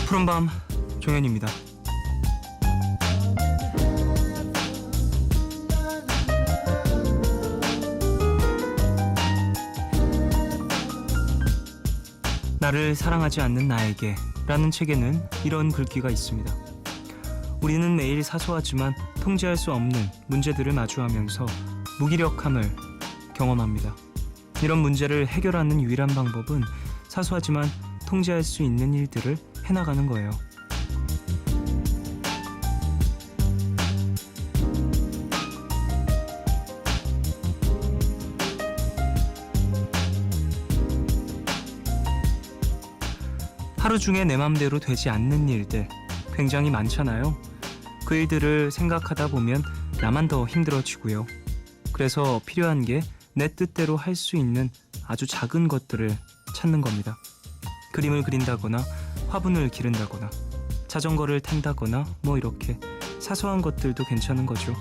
푸른밤 종현입니다. 나를 사랑하지 않는 나에게 라는 책에는 이런 글귀가 있습니다. 우리는 매일 사소하지만 통제할 수 없는 문제들을 마주하면서 무기력함을 경험합니다. 이런 문제를 해결하는 유일한 방법은 사소하지만 통제할 수 있는 일들을 해나가는 거예요. 하루 중에 내 맘대로 되지 않는 일들 굉장히 많잖아요. 그 일들을 생각하다 보면 나만 더 힘들어지고요. 그래서 필요한 게 내 뜻대로 할 수 있는 아주 작은 것들을 찾는 겁니다. 그림을 그린다거나 화분을 기른다거나 자전거를 탄다거나 이렇게 사소한 것들도 괜찮은 거죠.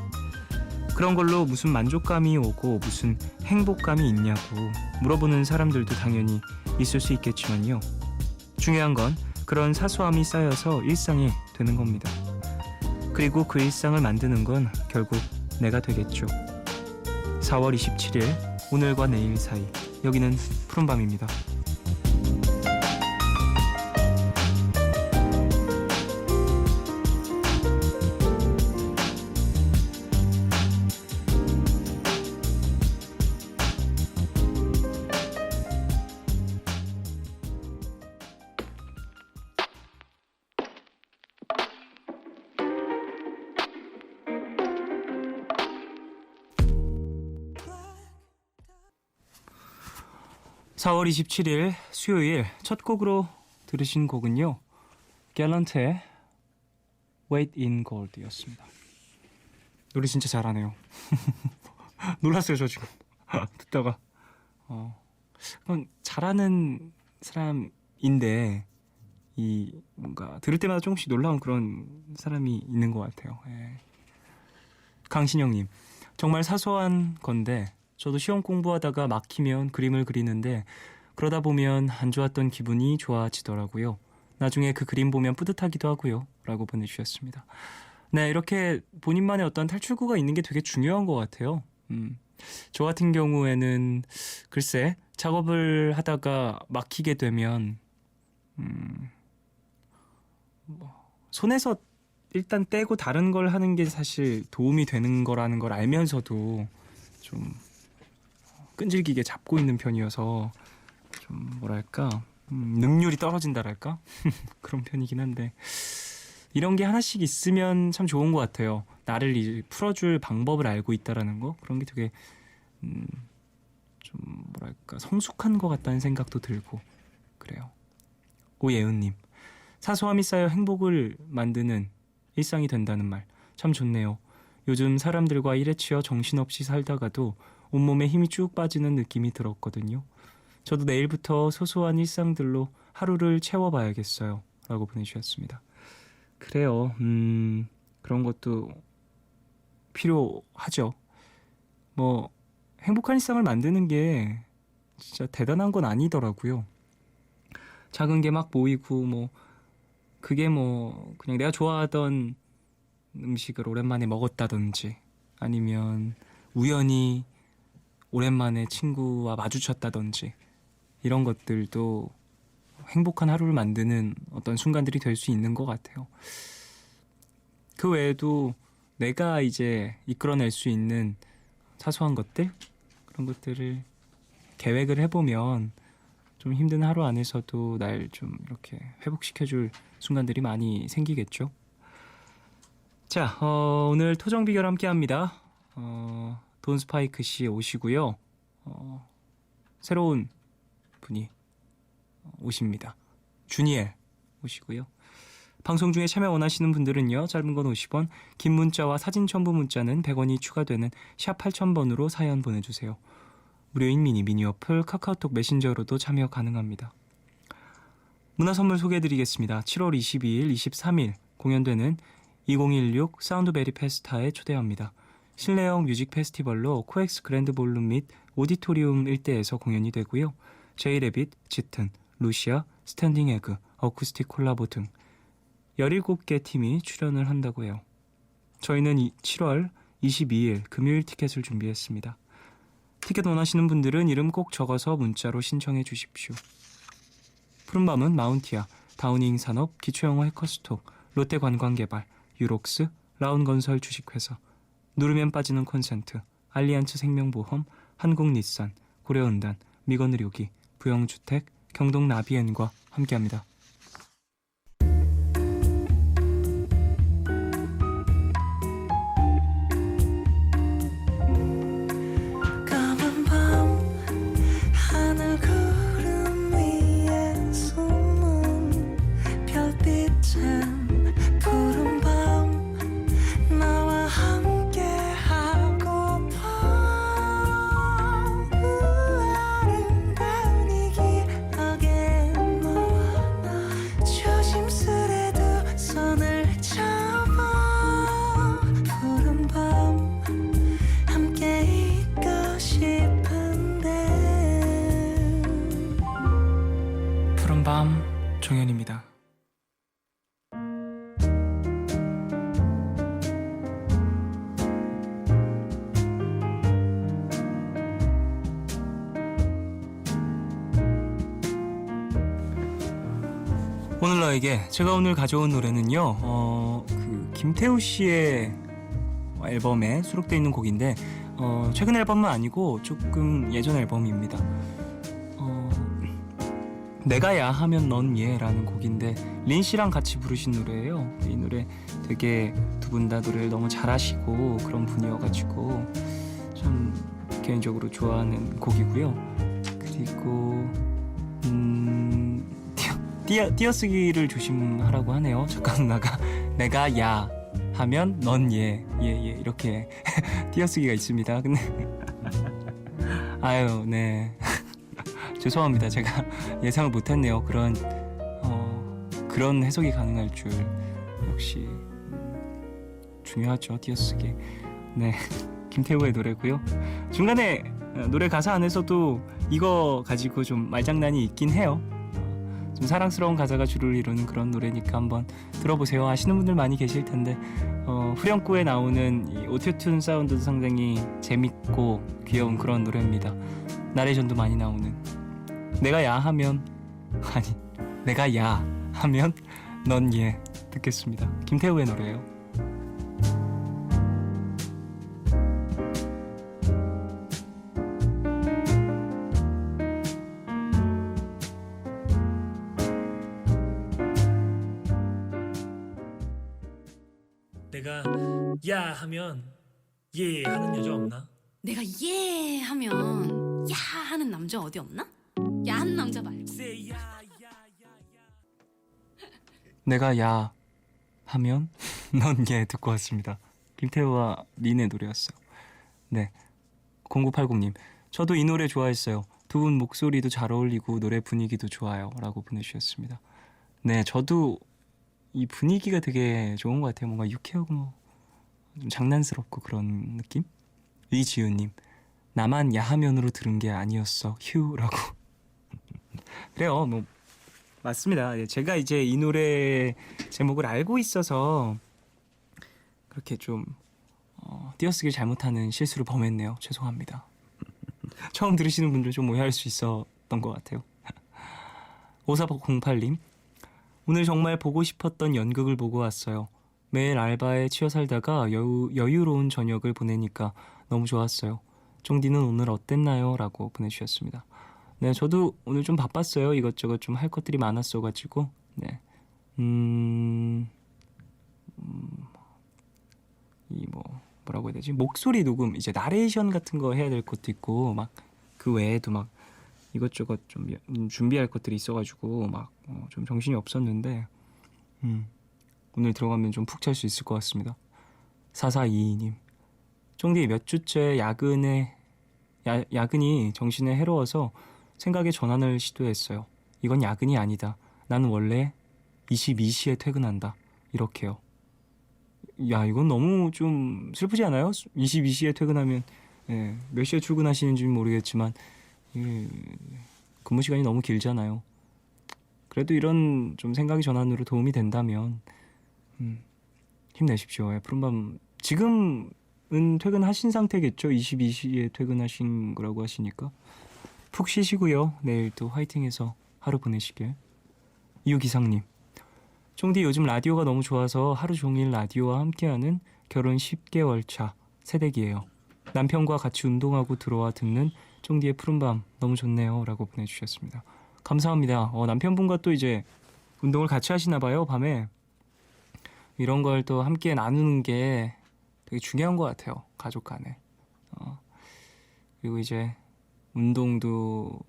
그런 걸로 무슨 만족감이 오고 무슨 행복감이 있냐고 물어보는 사람들도 당연히 있을 수 있겠지만요. 중요한 건 그런 사소함이 쌓여서 일상이 되는 겁니다. 그리고 그 일상을 만드는 건 결국 내가 되겠죠. 4월 27일 오늘과 내일 사이 여기는 푸른밤입니다. (4월 27일) 수요일 첫 곡으로 들으신 곡은요, 갤런트의 Weight in Gold 였습니다. 노래 진짜 잘하네요. 놀랐어요 저 지금 듣다가. 그건 잘하는 사람인데 이 뭔가 들을 때마다 조금씩 놀라운 그런 사람이 있는 것 같아요. 예. 강신영님, 정말 사소한 건데 저도 시험 공부하다가 막히면 그림을 그리는데 그러다 보면 안 좋았던 기분이 좋아지더라고요. 나중에 그 그림 보면 뿌듯하기도 하고요. 라고 보내주셨습니다. 네, 이렇게 본인만의 어떤 탈출구가 있는 게 되게 중요한 것 같아요. 저 같은 경우에는 글쎄 작업을 하다가 막히게 되면 손에서 일단 떼고 다른 걸 하는 게 사실 도움이 되는 거라는 걸 알면서도 좀 끈질기게 잡고 있는 편이어서 좀 뭐랄까 능률이 떨어진다랄까 그런 편이긴 한데, 이런 게 하나씩 있으면 참 좋은 것 같아요. 나를 풀어줄 방법을 알고 있다라는 거, 그런 게 되게 좀 뭐랄까 성숙한 것 같다는 생각도 들고 그래요. 오예은님, 사소함이 쌓여 행복을 만드는 일상이 된다는 말 참 좋네요. 요즘 사람들과 일에 치여 정신없이 살다가도 온몸에 힘이 쭉 빠지는 느낌이 들었거든요. 저도 내일부터 소소한 일상들로 하루를 채워봐야겠어요. 라고 보내주셨습니다. 그래요. 그런 것도 필요하죠. 행복한 일상을 만드는 게 진짜 대단한 건 아니더라고요. 작은 게 막 모이고 그게 그냥 내가 좋아하던 음식을 오랜만에 먹었다든지, 아니면 우연히 오랜만에 친구와 마주쳤다든지, 이런 것들도 행복한 하루를 만드는 어떤 순간들이 될 수 있는 것 같아요. 그 외에도 내가 이제 이끌어낼 수 있는 사소한 것들, 그런 것들을 계획을 해보면 좀 힘든 하루 안에서도 날 좀 이렇게 회복시켜줄 순간들이 많이 생기겠죠. 자, 오늘 토정 비결 함께 합니다. 돈 스파이크 씨 오시고요. 새로운 분이 오십니다. 주니엘 오시고요. 방송 중에 참여 원하시는 분들은요, 짧은 건 50원, 긴 문자와 사진 첨부 문자는 100원이 추가되는 샵 8000번으로 사연 보내주세요. 무료인 미니 어플 카카오톡 메신저로도 참여 가능합니다. 문화선물 소개해드리겠습니다. 7월 22일, 23일 공연되는 2016 사운드베리 페스타에 초대합니다. 실내형 뮤직 페스티벌로 코엑스 그랜드 볼룸 및 오디토리움 일대에서 공연이 되고요. 제이레빗, 짙은, 루시아, 스탠딩 에그, 어쿠스틱 콜라보 등 17개 팀이 출연을 한다고 해요. 저희는 7월 22일 금요일 티켓을 준비했습니다. 티켓 원하시는 분들은 이름 꼭 적어서 문자로 신청해 주십시오. 푸른밤은 마운티아, 다우닝 산업, 기초영어 해커스톡, 롯데관광개발, 유록스, 라운건설 주식회사, 누르면 빠지는 콘센트, 알리안츠 생명보험, 한국닛산, 고려은단, 미건의료기, 부영주택, 경동나비엔과 함께합니다. 푸른밤 종현입니다. 오늘 너에게 제가 오늘 가져온 노래는요, 김태우 씨의 앨범에 수록되어 있는 곡인데 최근 앨범은 아니고 조금 예전 앨범입니다. 내가 야 하면 넌 예라는 곡인데 린 씨랑 같이 부르신 노래예요. 이 노래 되게 두 분 다 노래를 너무 잘하시고 그런 분이어가지고 참 개인적으로 좋아하는 곡이고요. 그리고 띄어쓰기를 조심하라고 하네요. 작가 누나가 내가 야 하면 넌 예 이렇게 띄어쓰기가 있습니다. 근데 아유 네 죄송합니다. 제가 예상을 못했네요. 그런 해석이 가능할 줄. 역시 중요하죠, 띄어쓰기. 네, 김태우의 노래고요. 중간에 노래 가사 안에서도 이거 가지고 좀 말장난이 있긴 해요. 좀 사랑스러운 가사가 주를 이루는 그런 노래니까 한번 들어보세요. 아시는 분들 많이 계실 텐데 후렴구에 나오는 이 오토튠 사운드도 상당히 재밌고 귀여운 그런 노래입니다. 나레이션도 많이 나오는. 내가 야 하면 내가 야 하면 넌 예 듣겠습니다. 김태우의 노래예요. 내가 야 하면 예 하는 여자 없나? 내가 예 하면 야 하는 남자 어디 없나? 야한 남자 말고. 내가 야 하면 넌 예 듣고 왔습니다. 김태우와 린의 노래였어요. 네, 0980님 저도 이 노래 좋아했어요. 두 분 목소리도 잘 어울리고 노래 분위기도 좋아요 라고 보내주셨습니다. 네, 저도 이 분위기가 되게 좋은 것 같아요. 뭔가 유쾌하고 좀 장난스럽고 그런 느낌? 이지윤님 나만 야하면으로 들은 게 아니었어 휴라고. 그래요, 뭐 맞습니다. 제가 이제 이 노래 제목을 알고 있어서 그렇게 좀 띄어쓰기를 잘못하는 실수를 범했네요. 죄송합니다. 처음 들으시는 분들 좀 오해할 수 있었던 것 같아요. 5408님 오늘 정말 보고 싶었던 연극을 보고 왔어요. 매일 알바에 치여 살다가 여유로운 저녁을 보내니까 너무 좋았어요. 쫑디는 오늘 어땠나요? 라고 보내주셨습니다. 네, 저도 오늘 좀 바빴어요. 이것저것 좀 할 것들이 많았어가지고. 네, 뭐라고 해야 되지? 목소리 녹음, 이제 나레이션 같은 거 해야 될 것도 있고, 막 그 외에도 막 이것저것 좀 준비할 것들이 있어가지고 막 좀 정신이 없었는데, 오늘 들어가면 좀 푹 잘 수 있을 것 같습니다. 4422님, 쫑디 몇 주째 야근이 정신에 해로워서 생각의 전환을 시도했어요. 이건 야근이 아니다. 나는 원래 22시에 퇴근한다. 이렇게요. 야, 이건 너무 좀 슬프지 않아요? 22시에 퇴근하면 몇 시에 출근하시는지는 모르겠지만 근무 시간이 너무 길잖아요. 그래도 이런 좀 생각의 전환으로 도움이 된다면 힘내십시오. 예, 푸른밤 지금은 퇴근하신 상태겠죠? 22시에 퇴근하신 거라고 하시니까 푹 쉬시고요. 내일 또 화이팅해서 하루 보내시길. 이유기상님, 쫑디 요즘 라디오가 너무 좋아서 하루 종일 라디오와 함께하는 결혼 10개월 차 새댁이에요. 남편과 같이 운동하고 들어와 듣는 쫑디의 푸른밤 너무 좋네요 라고 보내주셨습니다. 감사합니다. 남편분과 또 이제 운동을 같이 하시나 봐요. 밤에 이런 걸 또 함께 나누는 게 되게 중요한 것 같아요. 가족 간에. 그리고 이제 운동도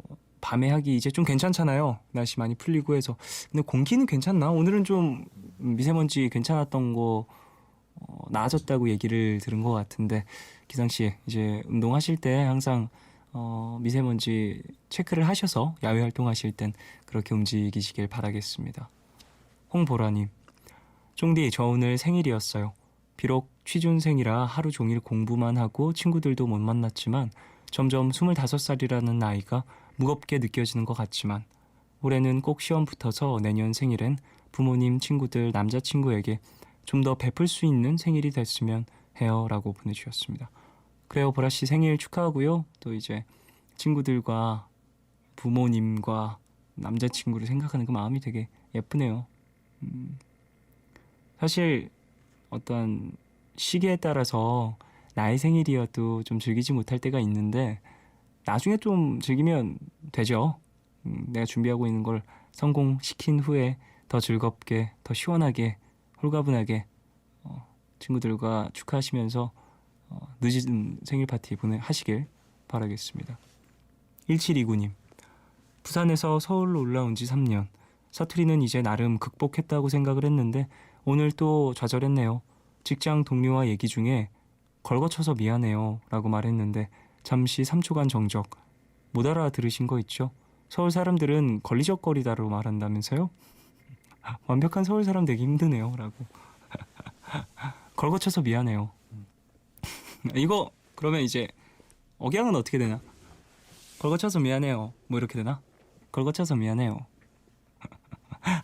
밤에 하기 이제 좀 괜찮잖아요. 날씨 많이 풀리고 해서. 근데 공기는 괜찮나? 오늘은 좀 미세먼지 괜찮았던 거 나아졌다고 얘기를 들은 것 같은데, 기상씨 이제 운동하실 때 항상 미세먼지 체크를 하셔서 야외 활동하실 땐 그렇게 움직이시길 바라겠습니다. 홍보라님, 쫑디 저 오늘 생일이었어요. 비록 취준생이라 하루 종일 공부만 하고 친구들도 못 만났지만 점점 25살이라는 나이가 무겁게 느껴지는 것 같지만 올해는 꼭 시험 붙어서 내년 생일엔 부모님, 친구들, 남자친구에게 좀 더 베풀 수 있는 생일이 됐으면 해요 라고 보내주셨습니다. 그래요, 보라씨 생일 축하하고요. 또 이제 친구들과 부모님과 남자친구를 생각하는 그 마음이 되게 예쁘네요. 사실 어떤 시기에 따라서 나의 생일이어도 좀 즐기지 못할 때가 있는데 나중에 좀 즐기면 되죠. 내가 준비하고 있는 걸 성공시킨 후에 더 즐겁게, 더 시원하게, 홀가분하게 친구들과 축하하시면서 늦은 생일 파티 하시길 바라겠습니다. 1729님, 부산에서 서울로 올라온 지 3년. 사투리는 이제 나름 극복했다고 생각을 했는데 오늘 또 좌절했네요. 직장 동료와 얘기 중에 걸거쳐서 미안해요 라고 말했는데 잠시 3초간 정적. 못 알아들으신 거 있죠? 서울 사람들은 걸리적거리다로 말한다면서요? 완벽한 서울 사람 되기 힘드네요 라고. 걸거쳐서 미안해요. 이거 그러면 이제 억양은 어떻게 되나? 걸거쳐서 미안해요 뭐 이렇게 되나? 걸거쳐서 미안해요.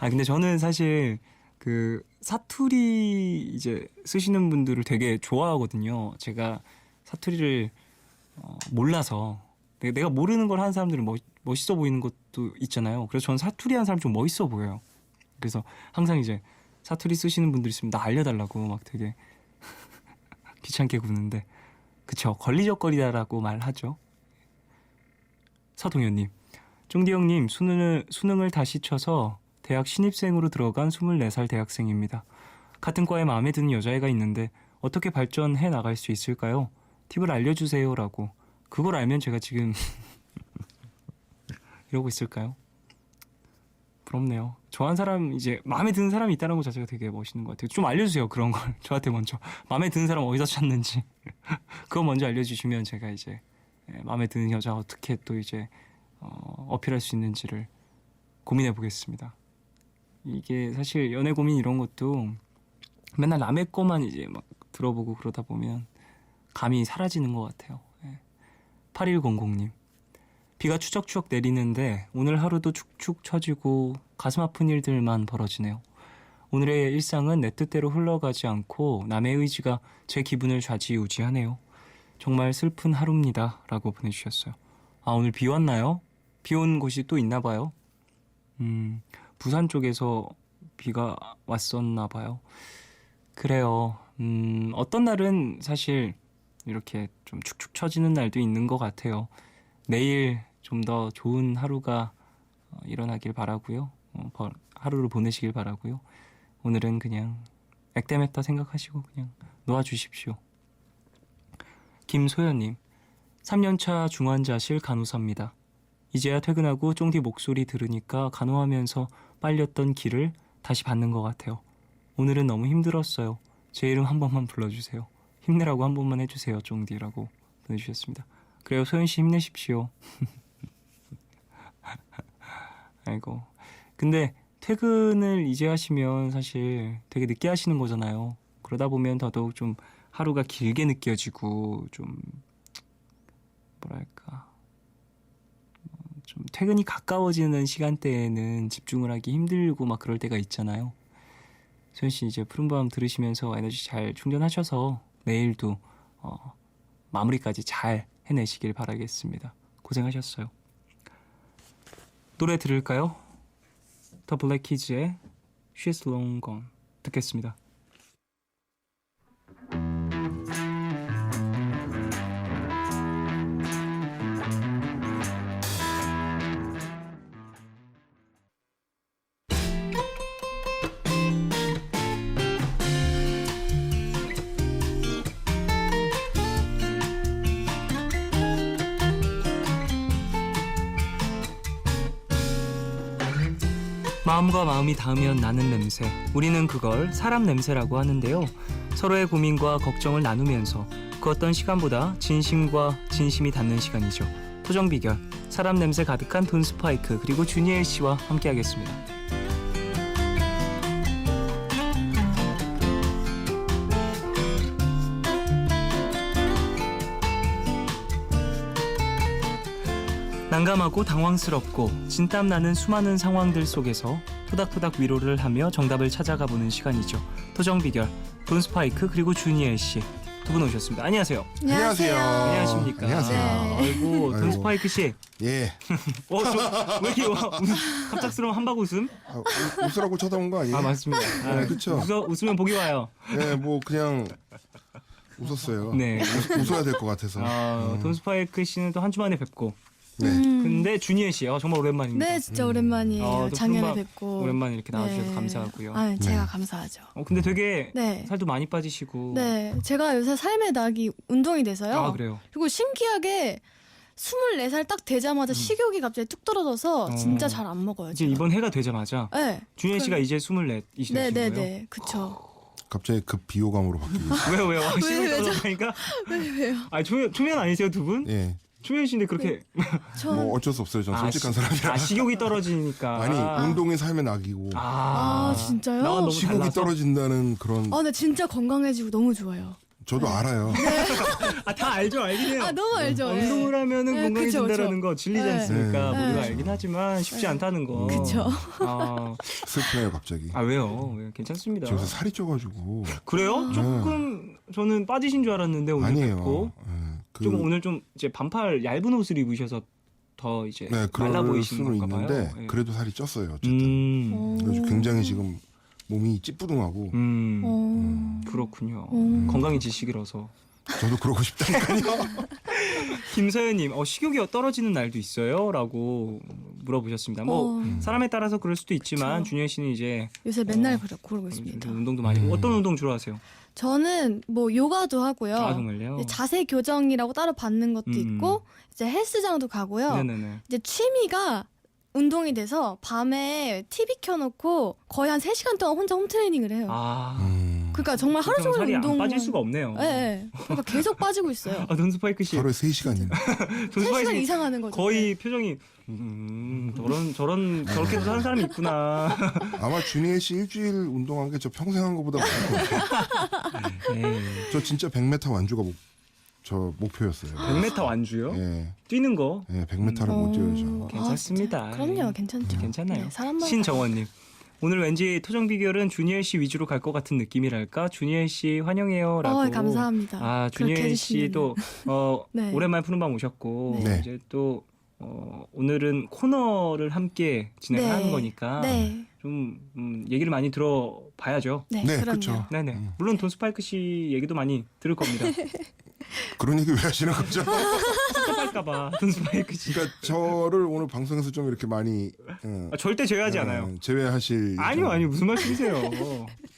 근데 저는 사실 그 사투리 이제 쓰시는 분들을 되게 좋아하거든요. 제가 사투리를 몰라서 내가 모르는 걸 하는 사람들은 멋있어 보이는 것도 있잖아요. 그래서 저는 사투리 하는 사람 좀 멋있어 보여요. 그래서 항상 이제 사투리 쓰시는 분들 있으면 나 알려달라고 막 되게 귀찮게 구는데, 그쵸, 걸리적거리다라고 말하죠. 서동현님, 쫑디 형님, 수능을 다시 쳐서 대학 신입생으로 들어간 24살 대학생입니다. 같은 과에 마음에 드는 여자애가 있는데 어떻게 발전해 나갈 수 있을까요? 팁을 알려주세요 라고. 그걸 알면 제가 지금 이러고 있을까요? 부럽네요. 좋아하는 사람, 이제 마음에 드는 사람이 있다는 것 자체가 되게 멋있는 것 같아요. 좀 알려주세요, 그런 걸. 저한테 먼저 마음에 드는 사람 어디서 찾는지 그거 먼저 알려주시면 제가 이제 마음에 드는 여자 어떻게 또 이제 어필할 수 있는지를 고민해 보겠습니다. 이게 사실 연애 고민 이런 것도 맨날 남의 거만 이제 막 들어보고 그러다 보면 감이 사라지는 것 같아요. 8100님, 비가 추적추적 내리는데 오늘 하루도 축축 처지고 가슴 아픈 일들만 벌어지네요. 오늘의 일상은 내 뜻대로 흘러가지 않고 남의 의지가 제 기분을 좌지우지하네요. 정말 슬픈 하루입니다 라고 보내주셨어요. 오늘 비 왔나요? 비 온 곳이 또 있나 봐요. 부산 쪽에서 비가 왔었나 봐요. 그래요. 어떤 날은 사실 이렇게 좀 축축 처지는 날도 있는 것 같아요. 내일 좀 더 좋은 하루가 일어나길 바라고요. 하루를 보내시길 바라고요. 오늘은 그냥 액땜했다 생각하시고 그냥 놓아주십시오. 김소연님, 3년차 중환자실 간호사입니다. 이제야 퇴근하고 쫑디 목소리 들으니까 간호하면서 빨렸던 기를 다시 받는 것 같아요. 오늘은 너무 힘들었어요. 제 이름 한 번만 불러주세요. 힘내라고 한 번만 해주세요, 쫑디라고 보내주셨습니다. 그래요, 소연씨 힘내십시오. 아이고. 근데 퇴근을 이제 하시면 사실 되게 늦게 하시는 거잖아요. 그러다 보면 더더욱 좀 하루가 길게 느껴지고 좀 뭐랄까, 좀 퇴근이 가까워지는 시간대에는 집중을 하기 힘들고 막 그럴 때가 있잖아요. 소연 씨 이제 푸른밤 들으시면서 에너지 잘 충전하셔서 내일도 마무리까지 잘 해내시길 바라겠습니다. 고생하셨어요. 노래 들을까요? 더 블랙키즈의 She's Long Gone 듣겠습니다. 마음과 마음이 닿으면 나는 냄새. 우리는 그걸 사람 냄새라고 하는데요. 서로의 고민과 걱정을 나누면서 그 어떤 시간보다 진심과 진심이 닿는 시간이죠. 토정 비결, 사람 냄새 가득한 돈 스파이크 그리고 주니엘 씨와 함께하겠습니다. 난감하고 당황스럽고 진땀 나는 수많은 상황들 속에서 토닥토닥 위로를 하며 정답을 찾아가 보는 시간이죠. 토정 비결, 돈 스파이크 그리고 주니엘 씨 두 분 오셨습니다. 안녕하세요. 안녕하세요. 안녕하십니까. 안녕하세요. 아이고 돈 아이고. 스파이크 씨. 예. 왜 이렇게 갑작스러운 한박 웃음? 웃으라고 쳐다본 거 아니에요? 아 맞습니다. 네, 그쵸. 웃으면 복이 와요. 네, 뭐 그냥 웃었어요. 네. 웃어야 될 것 같아서. 돈 스파이크 씨는 또 한 주 만에 뵙고. 네. 근데 주니엘 씨요 정말 오랜만입니다. 네, 진짜 오랜만이에요. 또 작년에 푸른밤 뵙고. 오랜만에 이렇게 나와주셔서 네. 감사하고요. 아, 제가 감사하죠. 근데 되게 네. 살도 많이 빠지시고. 네, 제가 요새 삶의 낙이 운동이 돼서요. 아 그래요. 그리고 신기하게 24살 딱 되자마자 식욕이 갑자기 뚝 떨어져서 진짜 잘 안 먹어요. 이제 제가. 이번 해가 되자마자 네. 주니엘 씨가 이제 24이시신 네, 네, 거예요? 네. 그쵸. 갑자기 급 비호감으로 바뀌고. 왜요? 시간이 왜죠? 떨어지니까? 왜요? 아 초면 아니세요 두 분? 예. 초면 씨인데 그렇게 전 뭐 어쩔 수 없어요. 전 솔직한 사람이라. 식욕이 떨어지니까. 아니, 운동이 삶의 낙이고. 진짜요? 나와 너무 시국이 달라서? 떨어진다는 그런. 아, 근데 진짜 건강해지고 너무 좋아요. 저도 알아요. 다 알죠, 알긴 해요. 아, 너무 알죠. 네. 운동을 하면은 네, 건강해진다라는 그쵸, 거 진리지 네. 않습니까? 네. 모두가 네. 알긴 하지만 쉽지 않다는 거. 그쵸. 슬프네요, 갑자기. 왜요? 괜찮습니다. 저 요새 살이 쪄가지고. 그래요? 조금 저는 빠지신 줄 알았는데 오늘 아니에요. 뵙고 예. 좀 오늘 좀 이제 반팔 얇은 옷을 입으셔서 더 이제 네, 말라 그럴 보이시는 수는 건가 있는데 봐요. 예. 그래도 살이 쪘어요. 어쨌든. 음. 그래서 굉장히 지금 몸이 찌뿌둥하고. 그렇군요. 음. 건강해지시기라서. 저도 그러고 싶다니까요. 김서연님, 식욕이 떨어지는 날도 있어요? 라고 물어보셨습니다. 뭐 사람에 따라서 그럴 수도 있지만 그쵸. 준현 씨는 이제 요새 맨날 그러고 있습니다. 운동도 많이 하고 어떤 운동 주로 하세요? 저는 뭐 요가도 하고요. 아 정말요? 자세 교정이라고 따로 받는 것도 있고 이제 헬스장도 가고요. 네네네. 이제 취미가 운동이 돼서 밤에 TV 켜놓고 거의 한 3시간 동안 혼자 홈트레이닝을 해요. 그러니까 정말 하루 종일 살이 운동. 안 빠질 수가 없네요. 네, 그러니까 계속 빠지고 있어요. 돈 스파이크 씨, 하루에 3시간이나. 돈 3시간 스파이크 씨 이상 하는 거죠. 거의 표정이 저렇게도 사는 사람이 있구나. 아마 준희애 씨 일주일 운동한 게 저 평생 한 것보다 많을 거예요. 네. 저 진짜 100m 완주가 저 목표였어요. 100m 완주요? 예, 뛰는 거 예, 100m를 못 뛰어요, 저. 괜찮습니다. 그럼요, 괜찮죠. 괜찮아요. 네, 사람마다. 신정원님. 오늘 왠지 토정 비결은 주니엘 씨 위주로 갈 것 같은 느낌이랄까? 주니엘 씨 환영해요라고. 감사합니다. 그렇게 주니엘 해주시면은. 씨도 네. 오랜만에 푸른 밤 오셨고 네. 이제 또 오늘은 코너를 함께 진행하는 네. 거니까 네, 좀 얘기를 많이 들어봐야죠. 네, 네, 그럼요. 그쵸. 네네. 물론 돈 스파이크 씨 얘기도 많이 들을 겁니다. 그런 얘기 왜 하시는 거죠? 섭섭할까봐 돈 스파이크 씨. 그러니까 저를 오늘 방송에서 좀 이렇게 많이 절대 제외하지 않아요. 제외하실. 아니요 무슨 말씀이세요?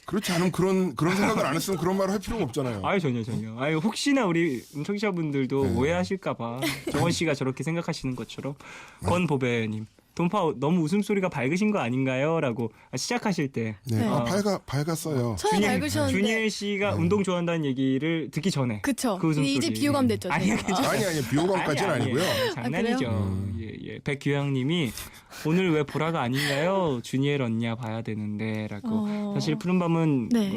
그렇지 않으면 그런 생각을 안 했으면 그런 말을 할 필요가 없잖아요. 전혀. 혹시나 우리 청취자분들도 네. 오해하실까봐 정원 씨가 저렇게 생각하시는 것처럼 권보배님. 돈파 너무 웃음소리가 밝으신 거 아닌가요? 라고 시작하실 때 네, 밝았어요. 처음에 밝으셨는데. 주니엘 씨가 운동 좋아한다는 얘기를 듣기 전에 그쵸. 그 웃음소리. 이제 비호감 됐죠. 아니요, 제가. 괜찮아요. 아니 비호감까지는 아니고요. 장난이죠. 예. 백규양님이 오늘 왜 보라가 아닌가요? 주니엘 언니야 봐야 되는데라고. 사실 푸른밤은 네.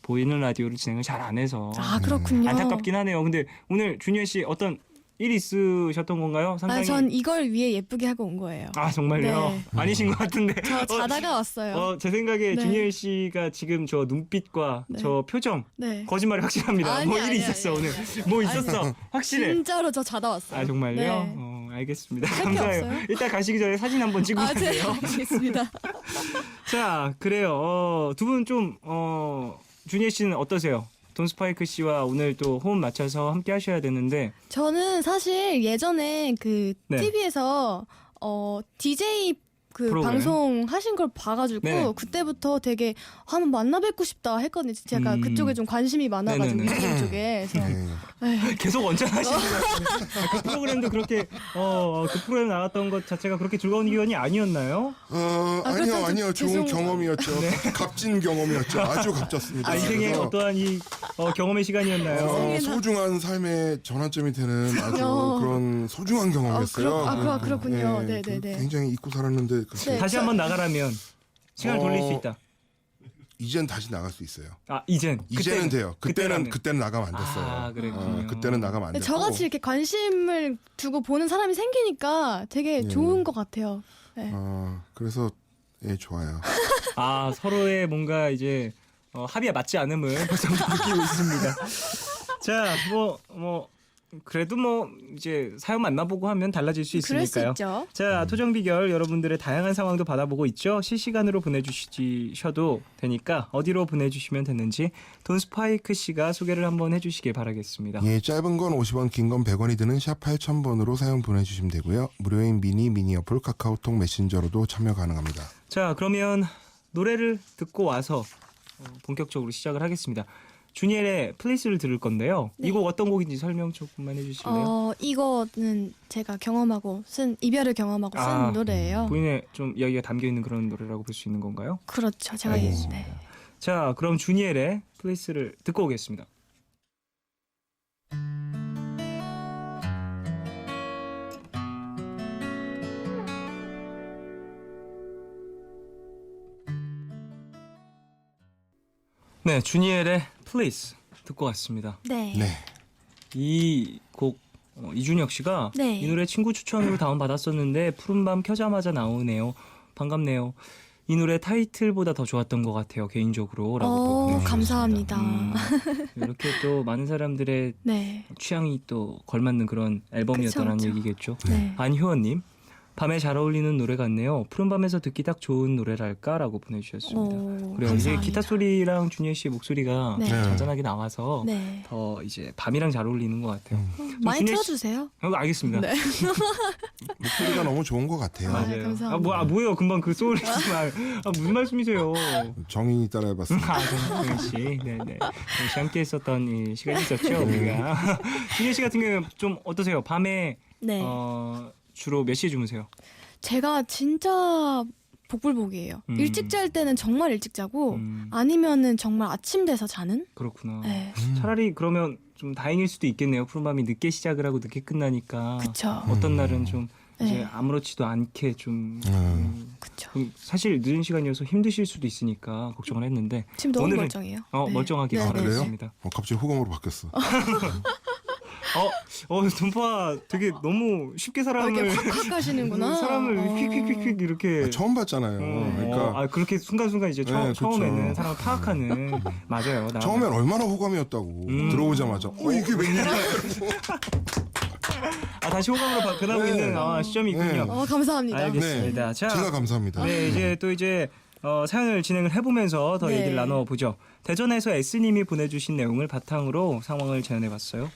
보이는 라디오를 진행을 잘 안 해서 그렇군요. 안타깝긴 하네요. 근데 오늘 주니엘 씨 어떤 일 있으셨던 건가요? 상당히. 전 이걸 위해 예쁘게 하고 온 거예요. 아 정말요? 네. 아니신 것 같은데. 저 자다가 왔어요. 제 생각에 네. 준열 씨가 지금 저 눈빛과 네. 저 표정 네. 거짓말이 확실합니다. 뭐 일이 있었어 오늘. 뭐 있었어. 확실해. 진짜로 저 자다 왔어요. 아 정말요? 네. 알겠습니다. 할게 감사해요. 없어요? 일단 가시기 전에 사진 한번 찍고 네, 가세요. 알겠습니다. 자, 그래요. 두 분 좀 준예 씨는 어떠세요? 돈 스파이크 씨와 오늘 또 호흡 맞춰서 함께 하셔야 되는데. 저는 사실 예전에 그 네. TV에서 DJ 그 프로그램. 방송 하신 걸 봐가지고 네네. 그때부터 되게 한번 만나 뵙고 싶다 했거든요. 제가 그쪽에 좀 관심이 많아가지고 네네네. 이쪽 쪽에. 그래서 네. 계속 원전하시는 것 같은데. 그 프로그램도 그렇게 그 프로그램 나왔던 것 자체가 그렇게 즐거운 기간이 아니었나요? 아니요. 좋은 죄송- 경험이었죠. 값진 경험이었죠. 아주 값졌습니다. 인생의 그래서, 어떠한 이 경험의 시간이었나요? 소중한 삶의 전환점이 되는 아주 그런 소중한 경험이었어요. 그렇군요. 네, 네네네. 굉장히 잊고 살았는데 그렇게 네. 다시 한번 나가라면 시간을 돌릴 수 있다. 이젠 다시 나갈 수 있어요. 이제는 돼요. 그때라면. 그때는 나가면 안 됐어요. 아, 그랬군요. 그때는 나가면 안 됐고. 저같이 이렇게 관심을 두고 보는 사람이 생기니까 되게 네. 좋은 것 같아요. 네. 그래서 좋아요. 서로의 뭔가 이제 합의에 맞지 않음을 벌써부터 느끼고 있습니다. 자, 그래도 이제 사연 만나보고 하면 달라질 수 그럴 수 있으니까요. 있죠. 자, 토정 비결 여러분들의 다양한 상황도 받아보고 있죠. 실시간으로 보내주셔도 되니까 어디로 보내주시면 되는지 돈 스파이크 씨가 소개를 한번 해주시길 바라겠습니다. 짧은 건 50원, 긴 건 100원이 드는 샵 8000번으로 사연 보내주시면 되고요. 무료인 미니 어플 카카오톡 메신저로도 참여 가능합니다. 자, 그러면 노래를 듣고 와서 본격적으로 시작을 하겠습니다. 주니엘의 플레이스를 들을 건데요. 네. 이 곡 어떤 곡인지 설명 조금만 해주실래요? 이거는 제가 이별을 경험하고 쓴 노래예요. 본인의 좀 이야기가 담겨 있는 그런 노래라고 볼 수 있는 건가요? 그렇죠. 제가 네. 자, 그럼 주니엘의 플레이스를 듣고 오겠습니다. 네, 주니엘의 플레이스 듣고 왔습니다. 네. 네. 이 곡 이준혁 씨가 네. 이 노래 친구 추천으로 다운받았었는데 푸른밤 켜자마자 나오네요. 반갑네요. 이 노래 타이틀보다 더 좋았던 것 같아요. 개인적으로 라고 또 보내주셨습니다. 감사합니다. 이렇게 또 많은 사람들의 네. 취향이 또 걸맞는 그런 앨범이었다는 그쵸. 얘기겠죠. 네. 안효원님, 밤에 잘 어울리는 노래 같네요. 푸른밤에서 듣기 딱 좋은 노래랄까라고 보내주셨습니다. 그래요. 이제 감사합니다. 기타 소리랑 준현 씨의 목소리가 네. 잔잔하게 나와서 네. 더 이제 밤이랑 잘 어울리는 것 같아요. 많이 준현 씨- 틀어주세요. 알겠습니다. 네. 목소리가 너무 좋은 것 같아요. 맞아요. 감사합니다. 뭐예요? 금방 그 소리 무슨 말씀이세요? 정인이 따라해봤습니다. 정현 씨, 네네. 정현 씨 함께 했었던 이 시간이 있었죠, 우리가. 준현 씨 같은 경우는 좀 어떠세요? 밤에 네. 주로 몇 시에 주무세요? 제가 진짜 복불복이에요. 일찍 잘 때는 정말 일찍 자고 아니면은 정말 아침 돼서 자는? 그렇구나. 네. 차라리 그러면 좀 다행일 수도 있겠네요. 푸른밤이 늦게 시작을 하고 늦게 끝나니까. 그쵸. 어떤 날은 좀 이제 네. 아무렇지도 않게 좀 그쵸. 사실 늦은 시간이어서 힘드실 수도 있으니까 걱정을 했는데 지금 너무 오늘은- 멀쩡해요. 네. 멀쩡하게 네, 네. 바라겠습니다. 갑자기 호감으로 바뀌었어. 돈파 되게 너무 쉽게 사람을 이렇게 확 가시는구나. 사람을 휙휙휙휙 이렇게 처음 봤잖아요. 그러니까 그렇게 순간순간 이제 네, 처음에는 그쵸. 사람을 파악하는 맞아요. 처음엔 얼마나 호감이었다고 들어오자마자 이게 웬일이야. 다시 호감으로 변하고 네. 있는 시점이 있군요. 네. 감사합니다. 알겠습니다. 네. 자, 제가 감사합니다. 네, 이제 사연을 진행을 해보면서 더 네. 얘기를 나눠보죠. 대전에서 S님이 보내주신 내용을 바탕으로 상황을 재현해봤어요.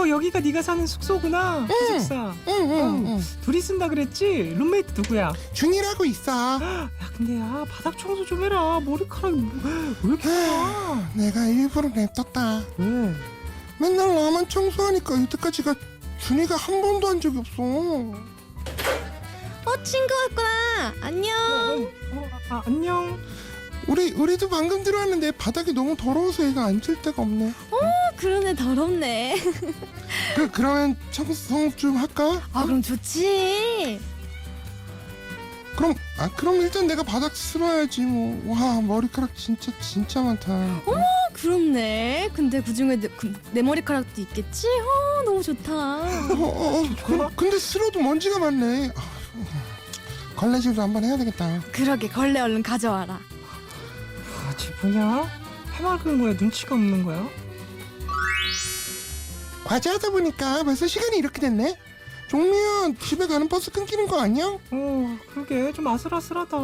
여기가 네가 사는 숙소구나. 기숙사. 둘이 쓴다 그랬지? 룸메이트 누구야? 준이라고 있어. 야, 근데 바닥 청소 좀 해라. 머리카락이 왜 이렇게 많아? 내가 일부러 냅뒀다. 왜? 맨날 나만 청소하니까 이때까지가 준이가 한 번도 한 적이 없어. 친구 왔구나. 안녕. 안녕. 우리도 방금 들어왔는데 바닥이 너무 더러워서 얘가 앉을 데가 없네. 그러네, 더럽네. 그러면 청소 좀 할까? 그럼 좋지. 그럼 일단 내가 바닥 쓸어야지 뭐. 와, 머리카락 진짜 많다. 그렇네. 근데 그중에 내 머리카락도 있겠지? 너무 좋다. 근데 쓸어도 먼지가 많네. 걸레질도 한번 해야 되겠다. 그러게 걸레 얼른 가져와라. 쟤 뭐냐? 해맑은 거야? 눈치가 없는 거야? 과제하다 보니까 벌써 시간이 이렇게 됐네. 종미야, 집에 가는 버스 끊기는 거 아니야? 그러게 좀 아슬아슬하다.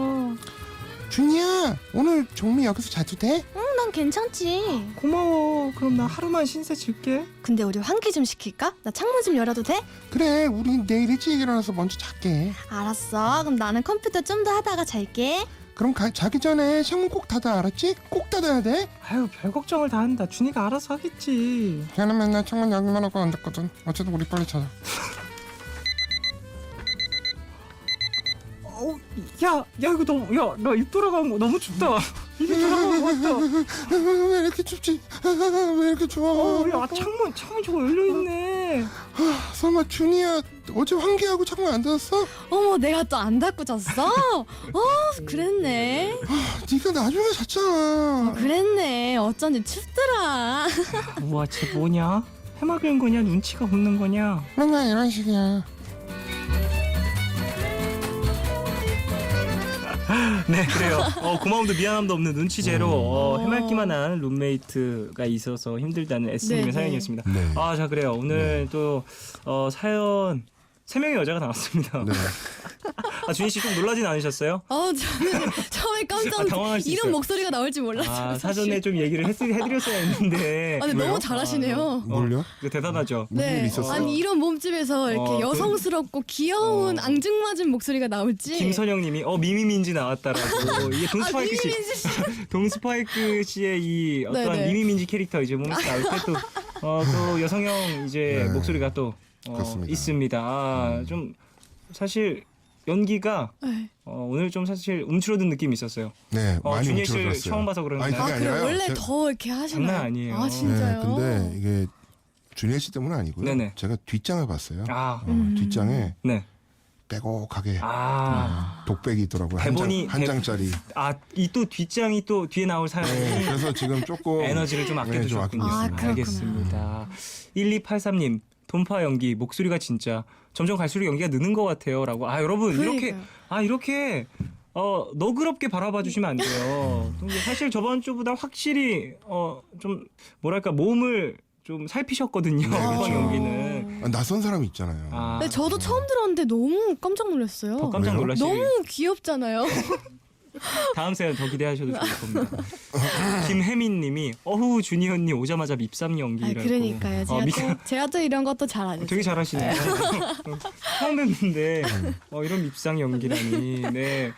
준이야, 오늘 종미 여기서 자도 돼? 난 괜찮지. 고마워. 그럼 나 하루만 신세 질게. 근데 우리 환기 좀 시킬까? 나 창문 좀 열어도 돼? 그래, 우리 내일 일찍 일어나서 먼저 잘게. 알았어. 그럼 나는 컴퓨터 좀 더 하다가 잘게. 그럼 자기 전에 창문 꼭 닫아, 알았지? 꼭 닫아야 돼. 아유, 별 걱정을 다 한다. 준이가 알아서 하겠지. 걔는 맨날 창문 열기만 하고 앉았거든. 어쨌든 우리 빨리 자자. 야 이거 너무, 야, 나 입 돌아간 거 너무 춥다. 입이 돌아간 거 같다. 왜 이렇게 춥지? 왜 이렇게 추워? 야, 창문 저거 열려 있네. 설마 준이야, 어제 환기하고 창문 안 닫았어? 어머, 내가 또 안 닫고 잤어? 그랬네. 네가 나중에 잤잖아. 그랬네. 어쩐지 춥더라. 우와, 쟤 뭐냐? 해맑은 거냐? 눈치가 없는 거냐? 맨날 이런 식이야. 네, 그래요. 고마움도 미안함도 없는 눈치제로 해맑기만 한 룸메이트가 있어서 힘들다는 S님의 네, 사연이었습니다. 네. 자, 그래요. 오늘 또 사연 3명의 여자가 나왔습니다. 네. 준희 씨 좀 놀라진 않으셨어요? 저는 처음에 깜짝 당황할 수 이런 있어요. 목소리가 나올 줄 몰랐어요. 사전에 좀 얘기를 해드렸어야 했는데. 아니, 너무 잘하시네요. 뭘요? 대단하죠. 무슨 일 있었어요? 아니 이런 몸집에서 이렇게 여성스럽고 귀여운 앙증맞은 목소리가 나올지. 김선영님이 미미민지 나왔다라고. 이게 동스파이크 씨, 미미민지 씨. 동스파이크 씨의 이 어떤 네네. 미미민지 캐릭터 이제 몸에서 나올 때 또 여성형 이제 네. 목소리가 또 그렇습니다. 있습니다. 좀 사실 연기가 네. 오늘 좀 사실 움츠러든 느낌이 있었어요. 네, 많이 준희 씨를 움츠러들었어요. 처음 봐서 그런가요? 아니, 그게 그래 아니라요. 원래 더 이렇게 하시나요? 장난 아니에요. 아 진짜요? 네, 근데 이게 준혜 씨 때문은 아니고요. 네네. 제가 뒷장을 봤어요. 뒷장에 네. 빼곡하게 독백이 있더라고요. 대본이 한 장짜리. 이 또 뒷장이 또 뒤에 나올 사연이 네, 그래서 지금 조금 에너지를 좀 아껴두셨군요. 아끼고 있습니다. 그렇구나. 알겠습니다. 1283님 돈파 연기 목소리가 진짜 점점 갈수록 연기가 느는 것 같아요라고. 여러분 이렇게 너그럽게 바라봐 주시면 안 돼요. 사실 저번 주보다 확실히 좀 뭐랄까 몸을 좀 살피셨거든요. 이번 그렇죠. 연기는. 낯선 사람이 있잖아요. 근데 저도 처음 들었는데 너무 깜짝 놀랐어요. 더 깜짝 왜요? 놀라시길. 너무 귀엽잖아요. 다음 사연 더 기대하셔도 좋을 겁니다. 김혜민님이 준희 언니 오자마자 밉삼 연기라고. 그러니까요. 제가 또 이런 것도 잘하죠. 되게 잘하시네요. 처음 뵙는데 이런 밉상 연기라니. 네.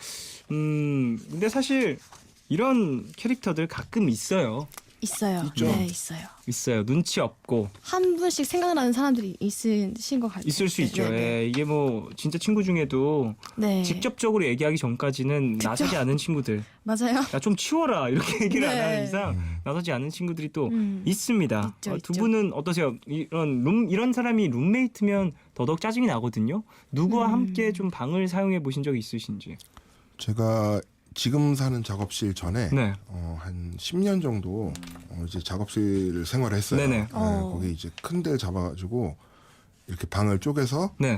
근데 사실 이런 캐릭터들 가끔 있어요. 있어요. 있죠? 네, 있어요. 있어요. 눈치 없고 한 분씩 생각나는 사람들이 있으신 것 같아요. 있을 수 있죠. 네. 예, 이게 뭐 진짜 친구 중에도 네. 직접적으로 얘기하기 전까지는 나서지 않은 친구들. 맞아요. 야, 좀 치워라 이렇게 얘기를 안 네. 하는 이상 나서지 않은 친구들이 또 있습니다. 있죠, 두 있죠. 분은 어떠세요? 이런 사람이 룸메이트면 더더욱 짜증이 나거든요. 누구와 함께 좀 방을 사용해 보신 적 있으신지? 제가 지금 사는 작업실 전에 네. 한 10년 정도 이제 작업실 생활을 했어요. 네네. 거기 이제 큰 데를 잡아가지고 이렇게 방을 쪼개서 네.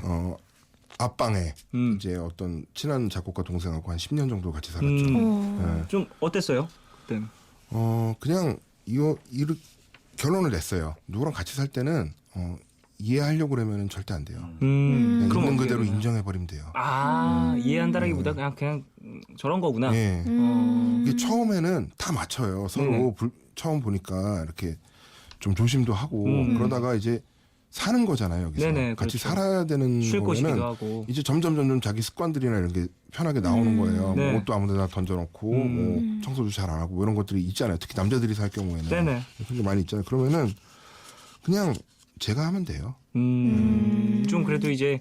앞방에 이제 어떤 친한 작곡가 동생하고 한 10년 정도 같이 살았죠. 네. 좀 어땠어요? 그때. 그냥 결론을 냈어요. 누구랑 같이 살 때는 이해하려고 그러면 절대 안 돼요. 그냥 그럼 있는 어떻게 그대로 해야 되나요? 인정해 버리면 돼요. 이해한다라기보다 그냥 저런 거구나. 예. 이게 처음에는 다 맞춰요. 서로 네네. 처음 보니까 이렇게 좀 조심도 하고 그러다가 이제 사는 거잖아요. 여기서 네네, 같이 그렇죠. 살아야 되는 쉴 곳이기도 거면은 하고. 이제 점점 자기 습관들이나 이런 게 편하게 나오는 거예요. 네. 뭐 옷도 아무데나 던져놓고 뭐 청소도 잘 안 하고 뭐 이런 것들이 있잖아요. 특히 남자들이 살 경우에는 네네. 그런 게 많이 있잖아요. 그러면은 그냥 제가 하면 돼요. 좀 그래도 이제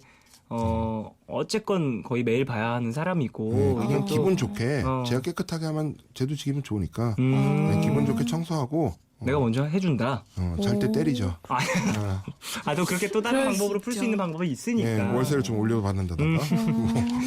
어쨌건 거의 매일 봐야 하는 사람이고 이게 이게 또 기분 좋게 어. 제가 깨끗하게 하면 쟤도 기분 좋으니까 음. 네, 기분 좋게 청소하고 내가 먼저 해준다. 잘 때 때리죠. 또 그렇게 또 다른 그럴 수 방법으로 풀 수 있죠. 있는 방법이 있으니까. 예, 월세를 좀 올려받는다던가.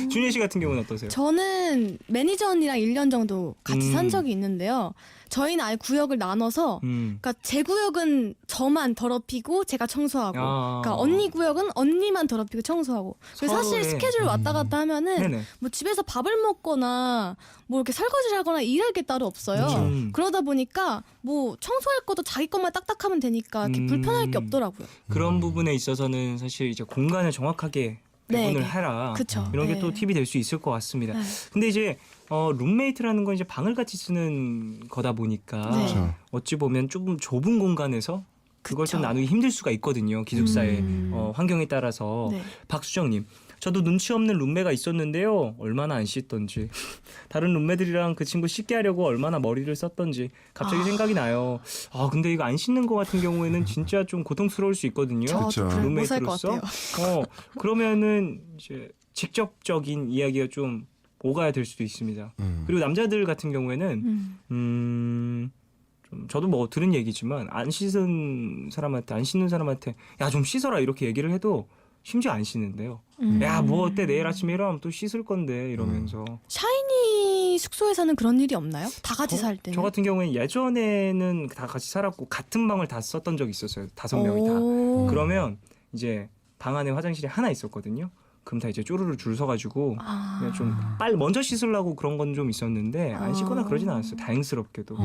준혜 씨 같은 경우는 어떠세요? 저는 매니저 언니랑 1년 정도 같이 산 적이 있는데요. 저희는 아예 구역을 나눠서 그러니까 제 구역은 저만 더럽히고 제가 청소하고 그러니까 언니 구역은 언니만 더럽히고 청소하고 그래서 사실 서로의- 스케줄 왔다 갔다 하면은 네네. 뭐 집에서 밥을 먹거나 뭐 이렇게 설거지를 하거나 일할 게 따로 없어요. 그렇죠. 그러다 보니까 뭐 청소할 것도 자기 것만 딱딱하면 되니까 이렇게 불편할 게 없더라고요. 그런 부분에 있어서는 사실 이제 공간을 정확하게 네, 배분을 네. 해라. 그쵸. 이런 게 네. 또 팁이 될 수 있을 것 같습니다. 네. 근데 이제 룸메이트라는 건 이제 방을 같이 쓰는 거다 보니까 네. 그렇죠. 어찌 보면 조금 좁은 공간에서 그걸 그쵸. 좀 나누기 힘들 수가 있거든요. 기숙사의 환경에 따라서. 네. 박수정님, 저도 눈치 없는 룸메가 있었는데요. 얼마나 안 씻던지. 다른 룸메들이랑 그 친구 씻게 하려고 얼마나 머리를 썼던지 갑자기 생각이 나요. 아 근데 이거 안 씻는 거 같은 경우에는 진짜 좀 고통스러울 수 있거든요. 저도 그쵸. 못살 것 룸메이트로서. 같아요. 그러면은 이제 직접적인 이야기가 좀 오가야 될 수도 있습니다. 그리고 남자들 같은 경우에는 좀 저도 뭐 들은 얘기지만 안 씻는 사람한테 야 좀 씻어라 이렇게 얘기를 해도 심지어 안 씻는데요. 야 뭐 어때 내일 아침에 일어나면 또 씻을 건데 이러면서. 샤이니 숙소에서는 그런 일이 없나요? 다 같이 살 때는. 저 같은 경우에는 예전에는 다 같이 살았고 같은 방을 다 썼던 적이 있었어요. 5명이 다. 오. 그러면 이제 방 안에 화장실이 하나 있었거든요. 그럼 다 이제 쪼르르 줄 서가지고 그냥 좀 빨리 먼저 씻으려고 그런 건 좀 있었는데 안 씻거나 그러진 않았어요. 다행스럽게도.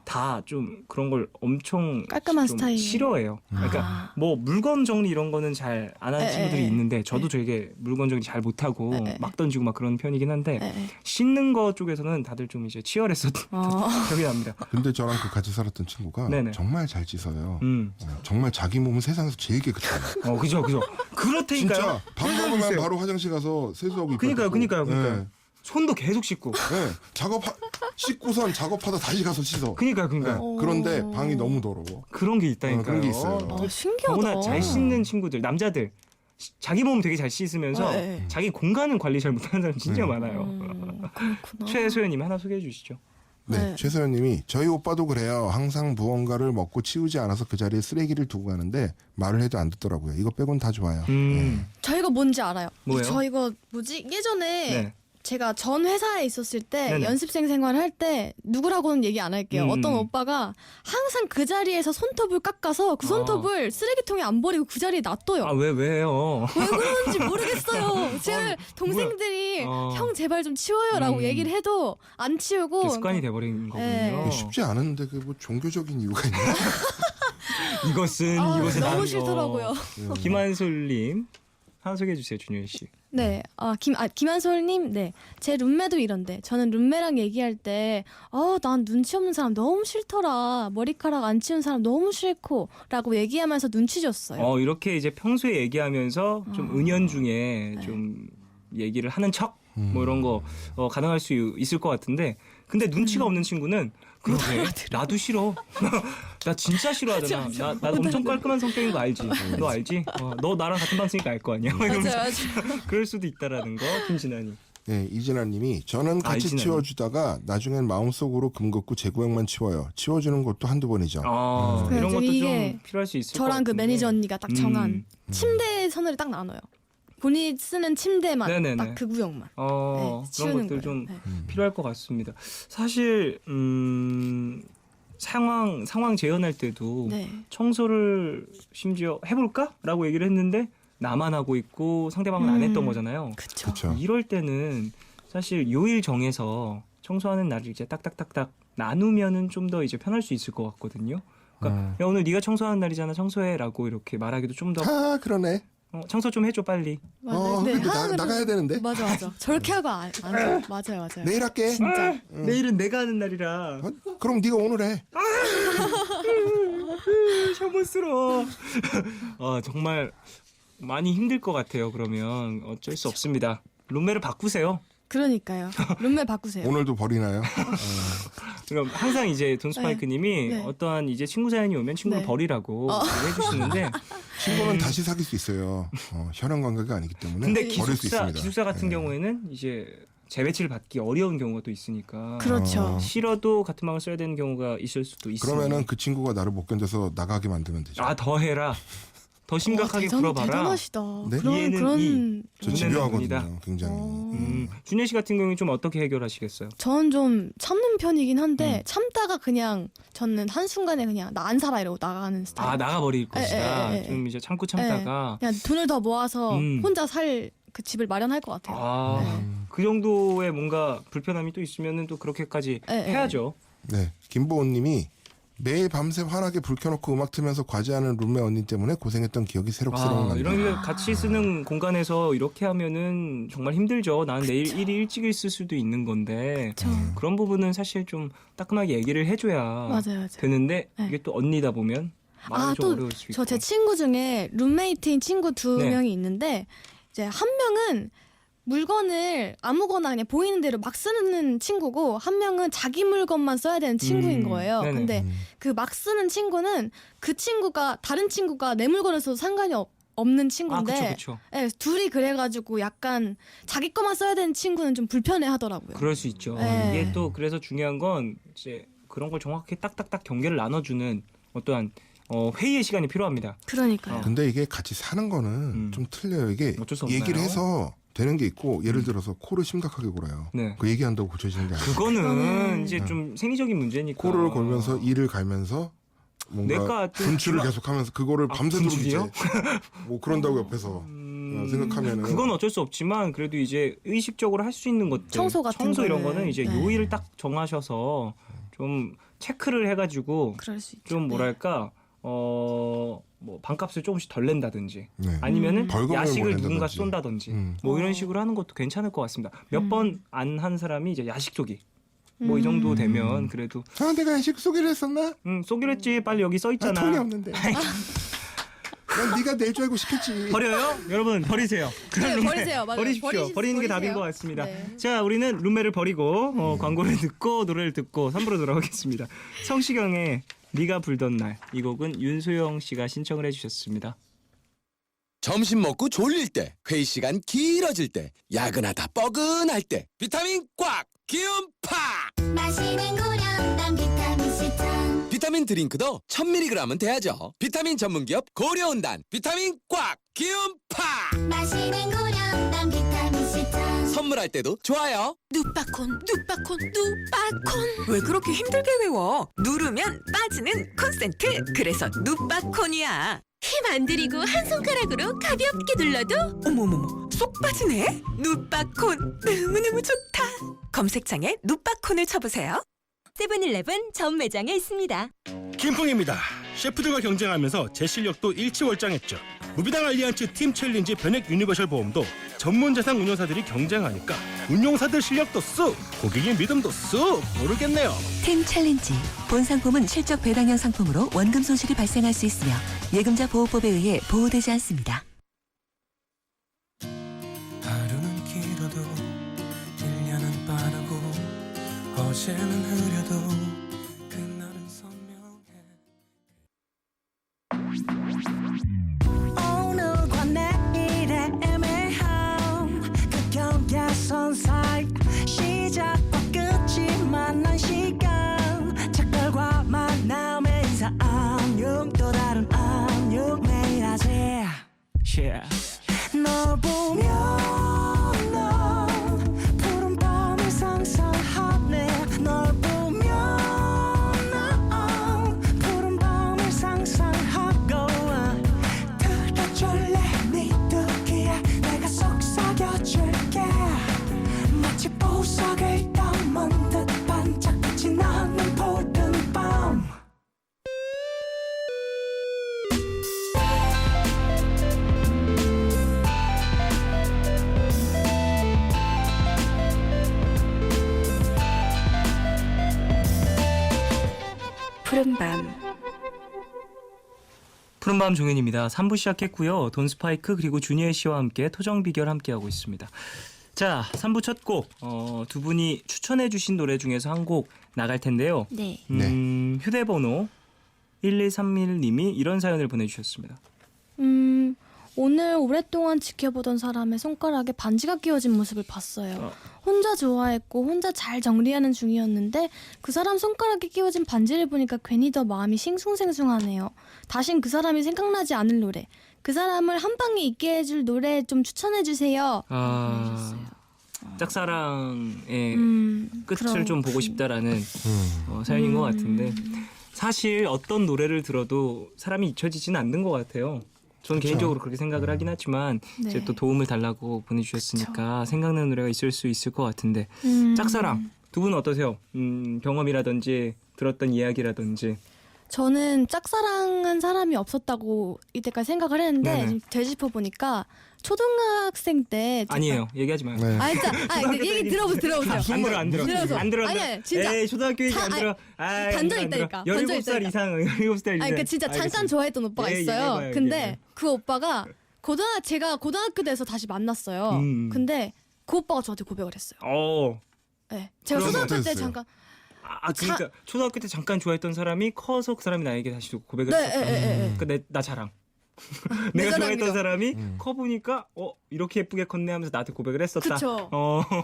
다 좀 그런 걸 엄청 깔끔한 좀 스타일. 싫어해요. 그러니까 뭐 물건 정리 이런 거는 잘 안 하는 에, 친구들이 에, 있는데 저도 되게 물건 정리 잘 못하고 에. 막 던지고 막 그런 편이긴 한데 네. 씻는 거 쪽에서는 다들 좀 이제 치열했었던 기억이 납니다. 근데 저랑 그 같이 살았던 친구가 네네. 정말 잘 씻어요. 음. 정말 자기 몸은 세상에서 제일 깨끗해요. 그죠. 그렇다니까요. 진짜 밥 그런 사람 먹으면 있어요. 바로 화장실 가서 세수하고 그니까요. 네. 손도 계속 씻고. 네. 씻고선 작업하다 다시 가서 씻어. 그니까요. 네. 그런데 방이 너무 더러워. 그런 게 있다니까요. 그런 게 있어요. 신기하다. 더구나 잘 씻는 친구들, 남자들 자기 몸 되게 잘 씻으면서 네. 자기 공간은 관리 잘 못하는 사람 진짜 많아요. 그렇구나. 최소연님 하나 소개해 주시죠. 네, 네. 최소연님이 저희 오빠도 그래요. 항상 무언가를 먹고 치우지 않아서 그 자리에 쓰레기를 두고 가는데 말을 해도 안 듣더라고요. 이거 빼곤 다 좋아요. 저 이거 뭔지 알아요. 뭐예요? 저 이거 뭐지? 예전에 네. 제가 전 회사에 있었을 때 네네. 연습생 생활할 때 누구라고는 얘기 안 할게요. 어떤 오빠가 항상 그 자리에서 손톱을 깎아서 그 손톱을 쓰레기통에 안 버리고 그 자리에 놔둬요. 왜요? 왜 그러는지 모르겠어요. 제 동생들이 형 제발 좀 치워요라고 얘기를 해도 안 치우고 그 습관이 돼버린 거군요. 네. 쉽지 않은데 그 뭐 종교적인 이유가 있나? 이것은 너무 다른 거. 싫더라고요. 김한솔님 하나 소개해 주세요, 준현 씨. 네, 김한솔님, 네, 제 룸메도 이런데 저는 룸메랑 얘기할 때, 난 눈치 없는 사람 너무 싫더라, 머리카락 안 치운 사람 너무 싫고라고 얘기하면서 눈치 줬어요. 이렇게 이제 평소에 얘기하면서 좀 은연중에 좀 얘기를 하는 척. 뭐 이런 거 가능할 수 있을 것 같은데 근데 눈치가 없는 친구는 그러게 나도 싫어. 나 진짜 싫어하잖아. 나 엄청 깔끔한 성격인 거 알지? 너 알지? 너 나랑 같은 방 쓰니까 알 거 아니야? 이러면서 맞아요. 그럴 수도 있다라는 거. 김진아님. 네, 이진아님이 저는 같이 이진아님. 치워주다가 나중엔 마음속으로 금 걷고 제 구역만 치워요. 치워주는 것도 한두 번이죠. 이런 그래서 것도 이게 좀 필요할 수 있을 것 저랑 그 같은데. 매니저 언니가 딱 정한 침대 선을 딱 나눠요. 본인이 쓰는 침대만 네네네. 딱 그 구역만. 그런 치우는 것들 거예요. 좀 네. 필요할 것 같습니다. 사실 상황 재현할 때도 네. 청소를 심지어 해볼까라고 얘기를 했는데 나만 하고 있고 상대방은 안 했던 거잖아요. 그쵸. 그렇죠. 이럴 때는 사실 요일 정해서 청소하는 날을 이제 딱딱딱딱 나누면은 좀 더 이제 편할 수 있을 것 같거든요. 그러니까 야, 오늘 네가 청소하는 날이잖아, 청소해라고 이렇게 말하기도 좀 더 그러네. 청소 좀 해줘 빨리. 맞아요. 근데 하나는 나가야 되는데. 맞아. 저렇게 하고 안 해요. 맞아요. 내일 할게. 진짜. 내일은 내가 하는 날이라. 그럼 네가 오늘 해. 혐오스러워. 정말 많이 힘들 것 같아요. 그러면 어쩔 수 없습니다. 룸메를 바꾸세요. 그러니까요. 룸메 바꾸세요. 오늘도 버리나요? 그럼 항상 이제 돈스파이크님이 네. 어떠한 이제 친구 사연이 오면 친구를 네. 버리라고 해주시는데 친구는 다시 사귈 수 있어요. 혈연 관계가 아니기 때문에 근데 버릴 수 있습니다. 기숙사 같은 네. 경우에는 이제 재배치를 받기 어려운 경우가 또 있으니까 그렇죠. 싫어도 같은 방을 써야 되는 경우가 있을 수도 있어요. 그러면은 그 친구가 나를 못 견뎌서 나가게 만들면 되죠. 더 해라. 더 심각하게 굴어봐라. 대단하시다. 네? 이해는 그런 이. 저 눈에는 집요하거든요. 눈이다. 굉장히. 준혜 씨 같은 경우는 좀 어떻게 해결하시겠어요? 전 좀 참는 편이긴 한데 음. 참다가 그냥 저는 한순간에 그냥 나 안 살아 이러고 나가는 스타일. 아 나가버릴 것이다. 에. 좀 이제 참다가. 그냥 돈을 더 모아서 음. 혼자 살 그 집을 마련할 것 같아요. 아, 네. 그 정도의 뭔가 불편함이 또 있으면은 또 그렇게까지 에. 해야죠. 네, 김보은님이 매일 밤새 환하게 불 켜놓고 음악 틀면서 과제하는 룸메 언니 때문에 고생했던 기억이 새록새록 이런 난다. 게 같이 쓰는 공간에서 이렇게 하면은 정말 힘들죠. 난 내일 일이 일찍 있을 수도 있는 건데 그쵸. 그런 부분은 사실 좀 따끔하게 얘기를 해줘야 맞아요. 되는데 네. 이게 또 언니다 보면 말이 좀 또 어려울 수 있고. 저 제 친구 중에 룸메이트인 친구 두 네. 명이 있는데 이제 한 명은 물건을 아무거나 그냥 보이는 대로 막 쓰는 친구고 한 명은 자기 물건만 써야 되는 친구인 거예요. 네네. 근데 그 막 쓰는 친구는 그 친구가 다른 친구가 내 물건을 써도 상관이 없는 친구인데 그쵸. 네, 둘이 그래가지고 약간 자기 거만 써야 되는 친구는 좀 불편해 하더라고요. 그럴 수 있죠. 네. 이게 또 그래서 중요한 건 이제 그런 걸 정확하게 딱딱딱 경계를 나눠주는 어떠한 회의의 시간이 필요합니다. 그러니까요. 근데 이게 같이 사는 거는 좀 틀려요. 이게 어쩔 수 얘기를 없나요? 해서 되는 게 있고 예를 들어서 코를 심각하게 골아요. 네. 그 얘기한다고 고쳐지는 게 아니에요. 그거는 그거는- 이제 좀 생리적인 문제니까. 코를 골면서 이를 갈면서 뭔가 내가 좀 분출을 기가- 계속하면서 그거를 아, 밤새도록 이제 분출이요? 뭐 그런다고 옆에서 생각하면은 그건 어쩔 수 없지만 그래도 이제 의식적으로 할 수 있는 것들 청소 같은 이런 거는, 거는 이제 네. 요일을 딱 정하셔서 좀 체크를 해가지고 그럴 수 있죠. 좀 뭐랄까 뭐 반값을 조금씩 덜 낸다든지 네. 아니면은 벌금을 야식을 뭐 누군가 낸다든지. 쏜다든지 음. 뭐 이런 식으로 하는 것도 괜찮을 것 같습니다. 몇 번 안 한 사람이 이제 야식 쏘기 뭐 이 정도 되면 그래도 아 내가 야식 쏘기로 했었나? 쏘기로 했지 빨리 여기 써 아, 있잖아. 돈이 없는데. 난 네가 낼 줄 알고 시켰지. 버려요? 여러분 버리세요. 그런 네, 룸메 버리세요. 맞아요. 버리십시오. 버리는 게 답인 버리세요. 것 같습니다. 네. 자, 우리는 룸메를 버리고 광고를 듣고 노래를 듣고 3부로 돌아오겠습니다. 성시경의 네가 불던 날 이 곡은 윤소영 씨가 신청을 해주셨습니다. 점심 먹고 졸릴 때, 회의 시간 길어질 때, 야근하다 뻐근할 때, 비타민 꽉! 기운 팍! 마시는 고려 난 비타민 C10 비타민 드링크도 1000mg은 돼야죠. 비타민 전문기업 고려온단 비타민 꽉! 기운 팍! 마시는 고려 난 비타민 C10 선물할 때도 좋아요. 누빠콘 왜 그렇게 힘들게 외워? 누르면 빠지는 콘센트 그래서 누빠콘이야. 힘 안 들이고 한 손가락으로 가볍게 눌러도 어머머머 쏙 빠지네. 누빠콘 너무너무 좋다. 검색창에 누빠콘을 쳐보세요. 세븐일레븐 전 매장에 있습니다. 김풍입니다. 셰프들과 경쟁하면서 제 실력도 일치월장했죠. 무비당 알리안츠 팀 챌린지 변액 유니버셜 보험도 전문 자산 운용사들이 경쟁하니까 운용사들 실력도 쑥, 고객의 믿음도 쑥 모르겠네요. 팀 챌린지 본 상품은 실적 배당형 상품으로 원금 손실이 발생할 수 있으며 예금자 보호법에 의해 보호되지 않습니다. 하루는 길어도 1년은 빠르고 어제는 흐려도 그날은 선명해 오늘과 내일의 애매함 그 경계선 사이 시작과 끝이 만난 시간 작별과 만남의 인사 안녕 또 다른 안녕 매일 하지 널 보면 난 푸른 밤을 상상하네 널 보면 난 푸른 밤을 상상하고 들어줄래 네 두기에 내가 속삭여줄게 마치 보석을 담은 듯 반짝빛이 나는 푸른 밤 푸른밤 푸른밤 종현입니다. 3부 시작했고요. 돈스파이크 그리고 주니엘 씨와 함께 토정 비결 함께하고 있습니다. 자, 3부 첫 곡. 두 분이 추천해 주신 노래 중에서 한 곡 나갈 텐데요. 네. 휴대번호 1131님이 이런 사연을 보내주셨습니다. 오늘 오랫동안 지켜보던 사람의 손가락에 반지가 끼워진 모습을 봤어요. 혼자 좋아했고 혼자 잘 정리하는 중이었는데 그 사람 손가락에 끼워진 반지를 보니까 괜히 더 마음이 싱숭생숭하네요. 다신 그 사람이 생각나지 않을 노래. 그 사람을 한 방에 있게 해줄 노래 좀 추천해 주세요. 짝사랑의 끝을 그럼. 좀 보고 싶다라는 사연인 것 같은데 사실 어떤 노래를 들어도 사람이 잊혀지지는 않는 것 같아요. 저는 개인적으로 그렇게 생각을 하긴 하지만 네. 이제 또 도움을 달라고 보내주셨으니까 생각나는 노래가 있을 수 있을 것 같은데 짝사랑 두 분은 어떠세요? 경험이라든지 들었던 이야기라든지. 저는 짝사랑한 사람이 없었다고 이때까지 생각을 했는데 네네. 지금 되짚어 보니까 초등학생 때 아니에요. 얘기하지 마요. 네. 얘기 들어보세요. 안 들어. 들어서. 안 들어. 아니, 진짜. 에이, 초등학교 얘기 안 들어. 반전 있다니까. 17살 이상, 17살 이상. 그러니까 진짜 잠깐 좋아했던 오빠가 예, 있어요. 얘기해봐요, 근데 얘기해봐요. 그 오빠가 제가 고등학교 돼서 다시 만났어요. 근데 그 오빠가 저한테 고백을 했어요. 네. 제가 그럼 초등학교 때 어땠어요? 잠깐 그러니까 초등학교 때 잠깐 좋아했던 사람이 커서 그 사람이 나에게 다시 고백을 네, 했었다. 그러니까 나 자랑. 내가 자랑이죠. 좋아했던 사람이 커 보니까 이렇게 예쁘게 컸네 하면서 나한테 고백을 했었다. 그쵸.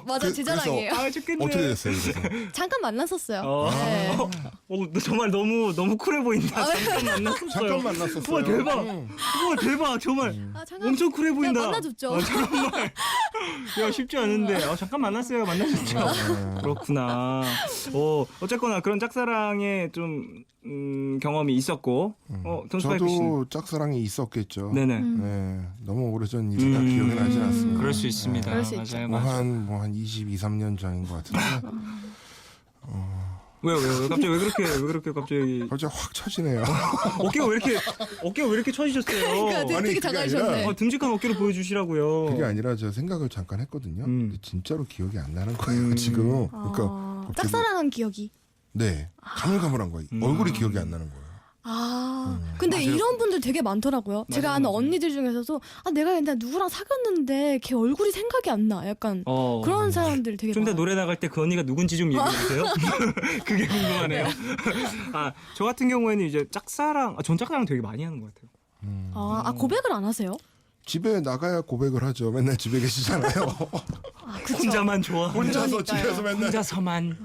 맞아, 제 그래서 자랑이에요. 아 좋겠네. 어떻게 됐어요? 그래서? 잠깐 만났었어요. 네. 너 정말 너무 쿨해 보인다. 잠깐 만났었어요. 잠깐 만났었어요. 우와 대박. 우와 대박 정말. 잠깐 엄청 쿨해 보인다. 만나줬죠. 정말. 야 쉽지 않은데. 잠깐 만났어요. 만나셨죠. 그렇구나. 어쨌거나 그런 짝사랑에 좀 경험이 있었고. 돈스파이크 씨는. 저도 짝사랑이 있었겠죠. 네네. 네, 너무 오래전 일이라 기억이 나지 않습니다. 그럴 수 있습니다. 그럴 수 있죠. 맞아요. 한 22, 3년 전인 것 같은데 왜요? 갑자기 왜 그렇게 갑자기 갑자기 확 쳐지네요. 어깨가 왜 이렇게 쳐지셨어요? 그러니까 되게 그게 작아지셨네. 아니라 듬직한 어깨를 보여주시라고요. 그게 아니라 저 생각을 잠깐 했거든요. 근데 진짜로 기억이 안 나는 거예요 지금. 그러니까 갑자기 짝사랑한 기억이. 네, 가물가물한 거예요. 얼굴이 기억이 안 나는 거예요. 근데 맞아요. 이런 분들 되게 많더라고요. 제가 아는 언니들 중에서도 내가 옛날 누구랑 사귀었는데 걔 얼굴이 생각이 안 나. 약간 그런 사람들 되게 좀 더 많아요. 노래 나갈 때 그 언니가 누군지 좀 얘기해 주세요. 그게 궁금하네요. 저 같은 경우에는 이제 짝사랑, 전 짝사랑 되게 많이 하는 것 같아요. 고백을 안 하세요? 집에 나가야 고백을 하죠. 맨날 집에 계시잖아요. 그쵸. 혼자만 좋아. 혼자서 그러니까요. 집에서 맨날 혼자서만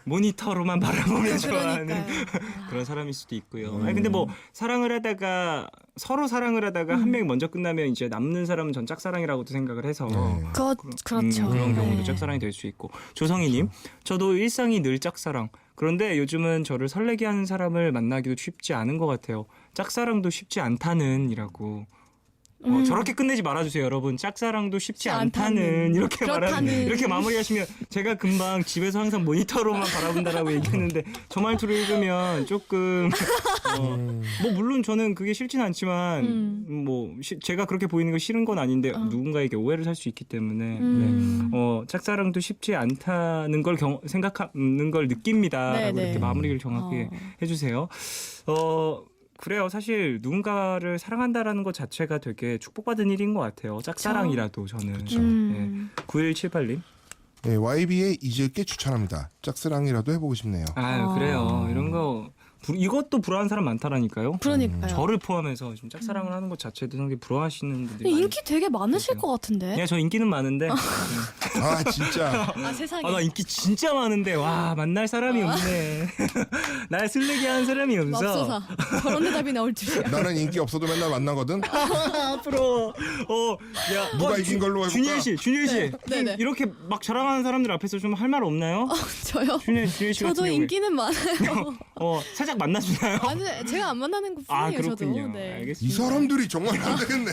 모니터로만 바라보며 좋아하는 그러니까요. 그런 사람일 수도 있고요. 아니 근데 뭐 서로 사랑을 하다가 한 명이 먼저 끝나면 이제 남는 사람은 전 짝사랑이라고도 생각을 해서 그렇죠. 그런 경우도 네. 짝사랑이 될 수 있고. 조성희님, 저도 일상이 늘 짝사랑. 그런데 요즘은 저를 설레게 하는 사람을 만나기도 쉽지 않은 것 같아요. 짝사랑도 쉽지 않다는이라고. 저렇게 끝내지 말아주세요, 여러분. 짝사랑도 쉽지 않다는 이렇게 이렇게 마무리하시면 제가 금방 집에서 항상 모니터로만 바라본다라고 얘기했는데 저 말투를 읽으면 조금 뭐 물론 저는 그게 싫진 않지만 제가 그렇게 보이는 거 싫은 건 아닌데 누군가에게 오해를 살 수 있기 때문에 짝사랑도 쉽지 않다는 걸 생각하는 걸 느낍니다라고 네, 이렇게 네. 마무리를 정확하게 해주세요. 그래요. 사실 누군가를 사랑한다라는 것 자체가 되게 축복받은 일인 것 같아요. 짝사랑이라도 저는. 네. 9178님. 네, YB의 잊을게 추천합니다. 짝사랑이라도 해보고 싶네요. 그래요. 이런 거 이것도 부러워하는 사람 많다라니까요. 그러니까요. 저를 포함해서 지금 짝사랑을 하는 것 자체도 상당히 부러워하시는 분들이 인기 되게 많으실 것 같은데. 네, 저 인기는 많은데. 진짜. 세상에. 나 인기 진짜 많은데 와 만날 사람이 없네. 날 설레게 하는 사람이 없어. 맙소사. 저런 대답이 나올 줄이야. 나는 인기 없어도 맨날 만나거든. 앞으로 누가 이긴 걸로 해볼까? 준일 씨, 네네. 이렇게 막 자랑하는 사람들 앞에서 좀 할 말 없나요? 저요? 준일 씨 같은 저도 경우에. 인기는 많아요. 살짝 만나주나요? 아니, 제가 안 만나는 것 뿐이에요. 그렇군요. 저도. 네. 알겠습니다. 이 사람들이 정말 안 되겠네.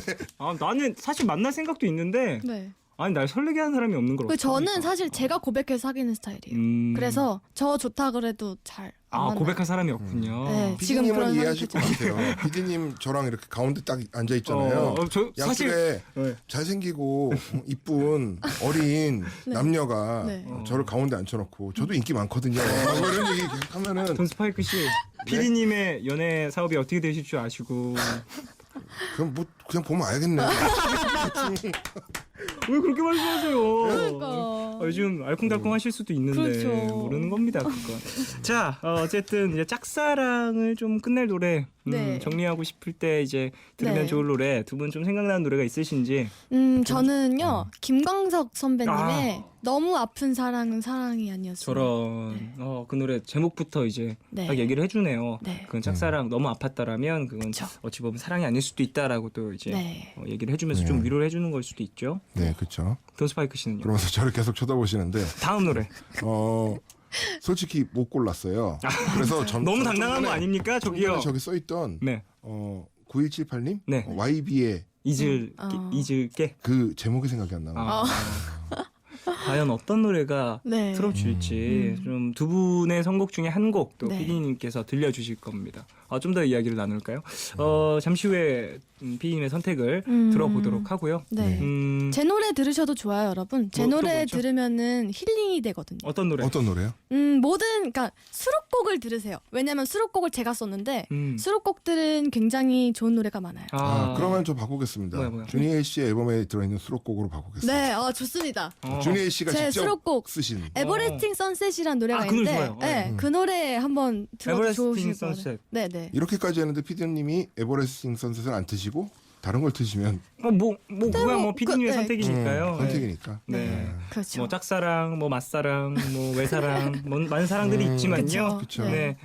나는 사실 만날 생각도 있는데 네. 아니 날 설레게 하는 사람이 없는 걸 저는 사실 제가 고백해서 사귀는 스타일이에요. 그래서 저 좋다 그래도 잘 안 만나요. 고백할 사람이 없군요. 네, 지금 피디님은 그런 이해하실 것 상태죠. 같아요. 피디님 저랑 이렇게 가운데 딱 앉아 있잖아요. 저 사실 양쪽에 잘생기고 이쁜 어린 남녀가 네. 저를 가운데 앉혀놓고 저도 인기 많거든요. 뭐 이런 얘기 계속 하면은 돈 스파이크 씨 피디님의 연애 사업이 어떻게 되실 줄 아시고 그냥 보면 알겠네. 왜 그렇게 말씀하세요? 그러니까. 요즘 알콩달콩 하실 수도 있는데 그렇죠. 모르는 겁니다, 그거. 자, 어쨌든 이제 짝사랑을 좀 끝낼 노래 네. 정리하고 싶을 때 이제 들으면 네. 좋을 노래 두 분 좀 생각나는 노래가 있으신지. 저는요 김광석 선배님의 너무 아픈 사랑은 사랑이 아니었어요. 저런 그 노래 제목부터 이제 네. 딱 얘기를 해주네요. 네. 그건 짝사랑 너무 아팠다라면 그건 그쵸. 어찌 보면 사랑이 아닐 수도 있다라고 또 이제 네. 얘기를 해주면서 네. 좀 위로를 해주는 걸 수도 있죠. 네, 그렇죠. 돈 스파이크 씨는요? 그러면서 저를 계속 쳐다보시는데 다음 노래. 솔직히 못 골랐어요. 그래서 너무 당당한 거 아닙니까? 저기요. 저기 써 있던 네. 9178님 네. YB의 잊을게. 그 제목이 생각이 안 나요. 과연 어떤 노래가 네. 틀어줄지 좀 두 분의 선곡 중에 한 곡 또 네. PD님께서 들려주실 겁니다. 좀 더 이야기를 나눌까요? 잠시 후에 PD님의 선택을 들어보도록 하고요. 네. 제 노래 들으셔도 좋아요, 여러분. 제 뭐, 또 노래 뭐죠? 들으면은 힐링이 되거든요. 어떤 노래? 어떤 노래요? 그러니까 수록곡을 들으세요. 왜냐면 수록곡을 제가 썼는데 음. 수록곡들은 굉장히 좋은 노래가 많아요. 그러면 저 바꾸겠습니다. 뭐야? 주니엘 씨 앨범에 들어있는 수록곡으로 바꾸겠습니다. 네, 좋습니다. 주니엘 씨가 제 직접 수록곡 쓰신 에버레스팅 선셋이라는 노래가 그 노래 있는데, 좋아요. 네, 그 노래 한번 들어도 에버레스팅 좋으실 것 같아요. 선셋. 네, 네. 이렇게까지 했는데 피디님이 에버레스팅 선셋을 안 트시고 다른 걸 트시면 그거야 뭐 PD님의 네. 선택이니까요. 선택이니까. 네. 그렇죠. 뭐 짝사랑, 뭐 맞사랑, 뭐 외사랑, 뭐 많은 사랑들이 있지만요. 그쵸. 네.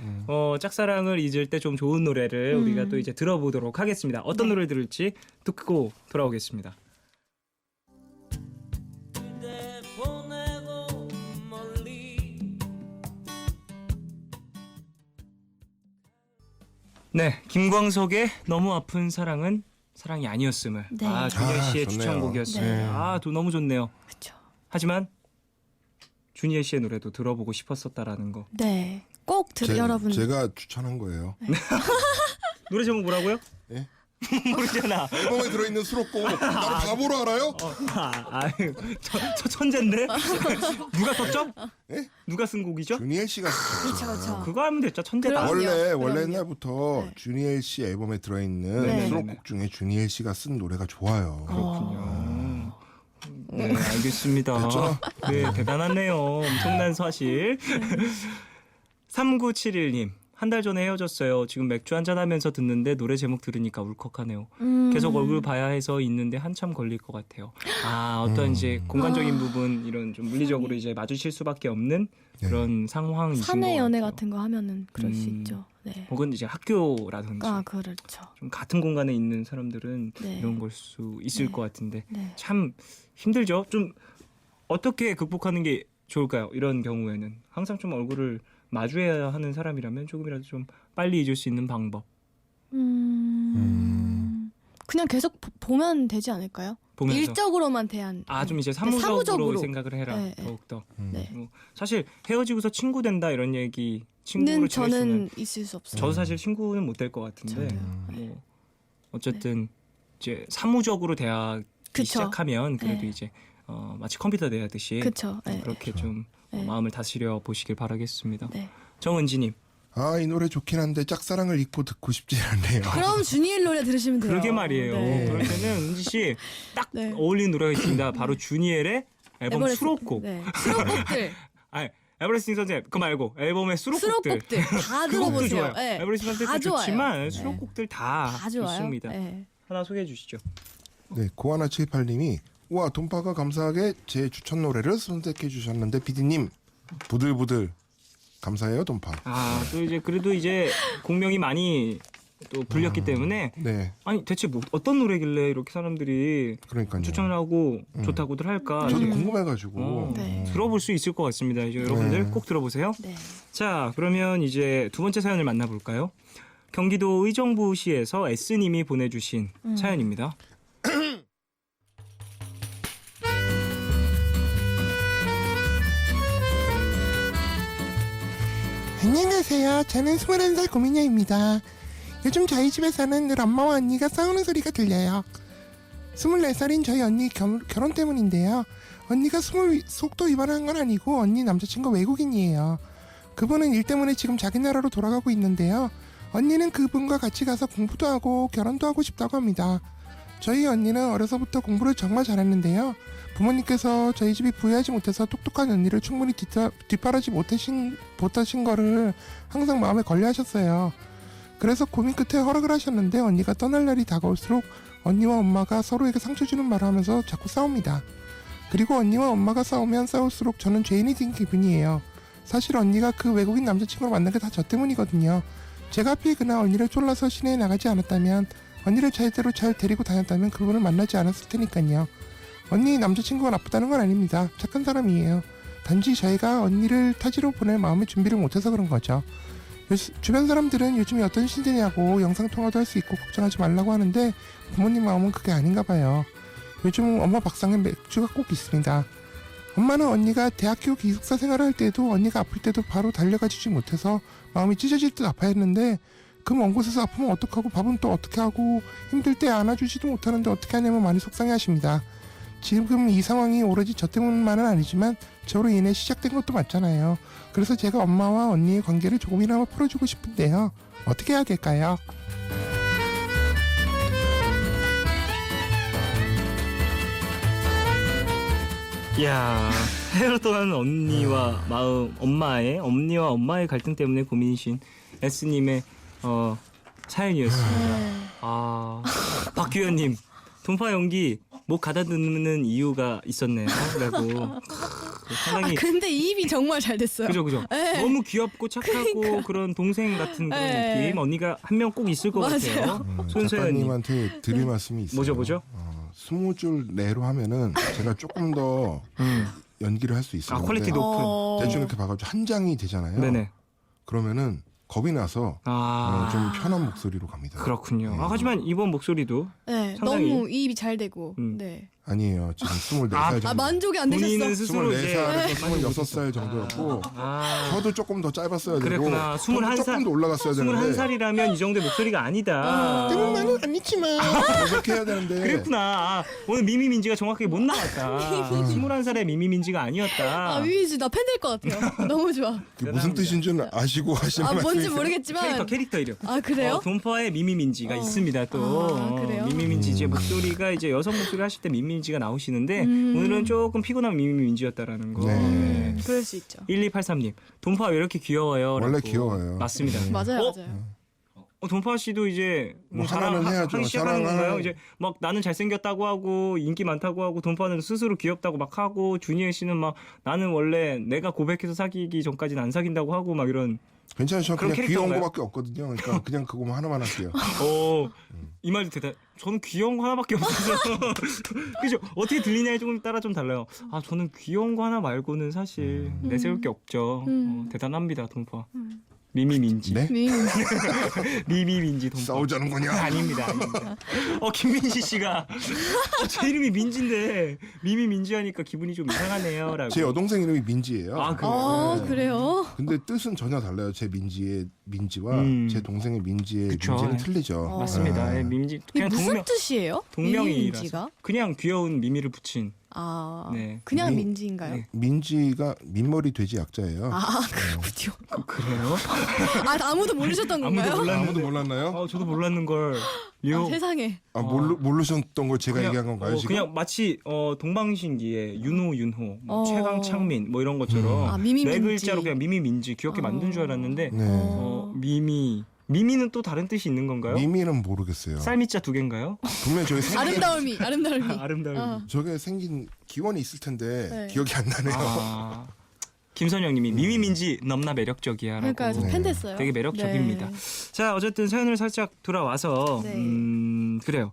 짝사랑을 잊을 때 좀 좋은 노래를 우리가 또 이제 들어보도록 하겠습니다. 어떤 노래를 들을지 듣고 돌아오겠습니다. 네, 김광석의 너무 아픈 사랑은 사랑이 아니었음을. 네. 주니엘 씨의 좋네요. 추천곡이었습니다. 네. 너무 좋네요. 그렇죠. 하지만 주니엘 씨의 노래도 들어보고 싶었었다라는 거. 네. 꼭 여러분. 제가 추천한 거예요. 노래 제목 뭐라고요? 예? 모르잖아. 앨범에 들어있는 수록곡 나를 바보로 알아요? 저 천재인데? 누가 썼죠? 예? 누가 쓴 곡이죠? 주니엘 씨가 그렇죠, 그렇죠. 그거 하면 됐죠. 천재다. 그럼요. 원래 그럼요. 옛날부터 네. 주니엘 씨 앨범에 들어있는 네. 수록곡 중에 주니엘 씨가 쓴 노래가 좋아요. 그렇군요. 네, 알겠습니다. 됐죠? 네, 대단하네요. 엄청난 사실. 3971님. 한 달 전에 헤어졌어요. 지금 맥주 한잔 하면서 듣는데 노래 제목 들으니까 울컥하네요. 계속 얼굴 봐야 해서 있는데 한참 걸릴 것 같아요. 어떤 이제 공간적인 부분 이런 좀 물리적으로 이제 마주칠 수밖에 없는 그런 상황이신 것 사내 같아요. 연애 같은 거 하면은 그럴 수 있죠. 네. 혹은 이제 학교라든지 그렇죠. 좀 같은 공간에 있는 사람들은 네. 이런 걸 수 있을 네. 것 같은데 네. 참 힘들죠. 좀 어떻게 극복하는 게 좋을까요? 이런 경우에는 항상 좀 얼굴을 마주해야 하는 사람이라면 조금이라도 좀 빨리 잊을 수 있는 방법. 그냥 계속 보면 되지 않을까요? 보면서. 일적으로만 대한. 좀 이제 사무적으로 사무적으로. 생각을 해라. 네, 네. 더욱더. 네. 사실 헤어지고서 친구 된다 이런 얘기 친구로 는 지낼 수는 저는 있을 수 없어요. 저도 사실 친구는 못 될 것 같은데 저도요. 네. 뭐 어쨌든 이제 사무적으로 대하기 그쵸. 시작하면 그래도 네. 이제 마치 컴퓨터 대하듯이 그쵸. 네. 그렇게 좀 네. 마음을 다스려 보시길 바라겠습니다. 네. 정은지님. 이 노래 좋긴 한데 짝사랑을 잊고 듣고 싶지 않네요. 그럼 주니엘 노래 들으시면 돼요. 그러게 말이에요. 네. 그럴 때는 은지 씨 딱 네. 어울리는 노래가 있습니다. 바로 주니엘의 앨범 에버레스트- 수록곡. 네. 수록곡들. 에버레스팅 선생 그거 말고 앨범의 수록곡들. 수록곡들 다 그 곡도 들어보세요. 좋아요. 네. 에버레스팅 다 선생도 좋아요. 좋지만 네. 수록곡들 다 좋아요. 좋습니다. 네. 하나 소개해 주시죠. 네, 고하나78님이 우와 돈파가 감사하게 제 추천 노래를 선택해 주셨는데 피디님 부들부들 감사해요 돈파. 또 이제 그래도 이제 공명이 많이 또 불렸기 때문에 네, 아니 대체 어떤 노래길래 이렇게 사람들이 그러니까요. 추천을 하고 좋다고들 할까 저도 이제 궁금해가지고. 네. 들어볼 수 있을 것 같습니다. 이제 여러분들 꼭 들어보세요. 네. 자, 그러면 이제 두 번째 사연을 만나볼까요? 경기도 의정부시에서 S님이 보내주신 사연입니다. 안녕하세요. 저는 21살 고민녀입니다. 요즘 저희 집에서는 늘 엄마와 언니가 싸우는 소리가 들려요. 24살인 저희 언니 결혼 때문인데요. 언니가 속도 위반한 건 아니고 언니 남자친구 외국인이에요. 그분은 일 때문에 지금 자기 나라로 돌아가고 있는데요. 언니는 그분과 같이 가서 공부도 하고 결혼도 하고 싶다고 합니다. 저희 언니는 어려서부터 공부를 정말 잘했는데요. 부모님께서 저희 집이 부유하지 못해서 똑똑한 언니를 충분히 뒷바라지 못하신 거를 항상 마음에 걸려하셨어요. 그래서 고민 끝에 허락을 하셨는데 언니가 떠날 날이 다가올수록 언니와 엄마가 서로에게 상처 주는 말을 하면서 자꾸 싸웁니다. 그리고 언니와 엄마가 싸우면 싸울수록 저는 죄인이 된 기분이에요. 사실 언니가 그 외국인 남자친구를 만난 게 다 저 때문이거든요. 제가 하필 그날 언니를 쫄라서 시내에 나가지 않았다면, 언니를 제대로 잘 데리고 다녔다면 그분을 만나지 않았을 테니까요. 언니 남자친구가 나쁘다는 건 아닙니다. 착한 사람이에요. 단지 저희가 언니를 타지로 보낼 마음의 준비를 못해서 그런 거죠. 주변 사람들은 요즘에 어떤 시대냐고 영상통화도 할 수 있고 걱정하지 말라고 하는데 부모님 마음은 그게 아닌가 봐요. 요즘 엄마 밥상에 맥주가 꼭 있습니다. 엄마는 언니가 대학교 기숙사 생활을 할 때도 언니가 아플 때도 바로 달려가주지 못해서 마음이 찢어질 듯 아파했는데, 그 먼 곳에서 아프면 어떡하고 밥은 또 어떻게 하고 힘들 때 안아주지도 못하는데 어떻게 하냐면 많이 속상해 하십니다. 지금 이 상황이 오로지 저 때문만은 아니지만 저로 인해 시작된 것도 맞잖아요. 그래서 제가 엄마와 언니의 관계를 조금이나마 풀어주고 싶은데요. 어떻게 해야 될까요? 이야, 해외로 떠나는 언니와 언니와 엄마의 갈등 때문에 고민이신 S님의 사연이었습니다. 아, 박규현님, 동파 연기 목 가다듬는 이유가 있었네요. 라고. 상당히. 근데 이 입이 정말 잘 됐어요. 그죠. 네. 너무 귀엽고 착하고 그러니까. 그런 동생 같은 그런 네. 느낌. 언니가 한 명 꼭 있을 것 맞아요. 같아요. 손소연님. 작가님한테 드릴 말씀이 있어요. 뭐죠? 20줄 내로 하면은 제가 조금 더 연기를 할 수 있어요. 아, 퀄리티 높은. 대충 이렇게 봐가지고 한 장이 되잖아요. 네네. 그러면은 겁이 나서 좀 편한 목소리로 갑니다. 그렇군요. 네. 하지만 이번 목소리도 네, 상당히- 너무 이 입이 잘 되고. 네. 아니에요. 지금 24살 정도. 만족이 안 되셨어. 본인은 스스로 이제 24살에서 26살 정도였고 저도 조금 더 짧았어야 되고 그랬구나. 저도 21살 조금 더 올라갔어야 되는데 21살이라면 이 정도의 목소리가 아니다. 때문만은 아니지만 그렇게 해야 되는데 그랬구나. 오늘 미미민지가 정확하게 못 나왔다. 21살의 미미민지가 아니었다. 미미지 나 팬 될 것 같아요. 너무 좋아. 그게 무슨 뜻인 줄 아시고 하시는 뭔지 말씀이세요? 모르겠지만. 캐릭터 이름. 그래요? 돈파의 미미민지가 있습니다. 또 그래요? 미미민지 이제 목소리가 이제 여성 목소리 하실 때 미미민지가 나오시는데 오늘은 조금 피곤한 미미민지였다라는 거. 네. 그럴 수 있죠. 1283님, 돈파 왜 이렇게 귀여워요? 원래 라고. 귀여워요. 맞습니다. 맞아요. 돈파 씨도 이제 뭐 하나는 해야죠. 하기 시작하는 자랑을- 건가요? 이제 막 나는 잘생겼다고 하고 인기 많다고 하고 돈파는 스스로 귀엽다고 막 하고 주니엘 씨는 막 나는 원래 내가 고백해서 사귀기 전까지는 안 사귄다고 하고 막 이런. 괜찮아요. 저 그런 그냥 귀여운 캐릭터인가요? 거밖에 없거든요. 그러니까 그냥 그거만 하나만 할게요. 이 말도 대단. 저는 귀여운 거 하나밖에 없어서 그죠? 어떻게 들리냐에 조금 따라 좀 달라요. 저는 귀여운 거 하나 말고는 사실 내세울 게 없죠. 대단합니다, 돈파. 미미민지. 네? 미미민지 돈파. 싸우자는군요. 아닙니다. 김민지 씨가 제 이름이 민지인데 미미민지 하니까 기분이 좀 이상하네요라고. 제 여동생 이름이 민지예요. 그래요? 그래요? 근데 뜻은 전혀 달라요. 제 민지의 민지와 제 동생의 민지의 그쵸. 민지는 틀리죠. 맞습니다. 네. 민지 이게 그냥 무슨 뜻이에요? 동명이라서 미미민지가? 그냥 귀여운 미미를 붙인. 네. 민- 그냥 민지인가요? 네. 민지가 민머리 돼지 약자예요. 그렇군요. 그래요? 아무도 모르셨던 건가요? 아무도 몰랐나요? 저도 몰랐는 걸. 세상에. 모르셨던 걸 제가 얘기한 건가요 지금? 그냥 마치 동방신기의 윤호, 뭐 최강창민 뭐 이런 것처럼 미미민지. 네 글자로 그냥 미미민지 귀엽게 만든 줄 알았는데 네. 미미는 또 다른 뜻이 있는 건가요? 미미는 모르겠어요. 쌀미자 두 개인가요? 분명히 저게 아름다움이. 아름다움이. 저게 생긴 기원이 있을 텐데 네. 기억이 안 나네요. 김선영님이 미미민지 넘나 매력적이야라고. 그러니까 저 팬 됐어요. 되게 매력적입니다. 네. 자, 어쨌든 사연을 살짝 돌아와서 네. 그래요.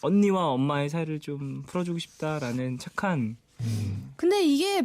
언니와 엄마의 사이를 좀 풀어주고 싶다라는 착한. 근데 이게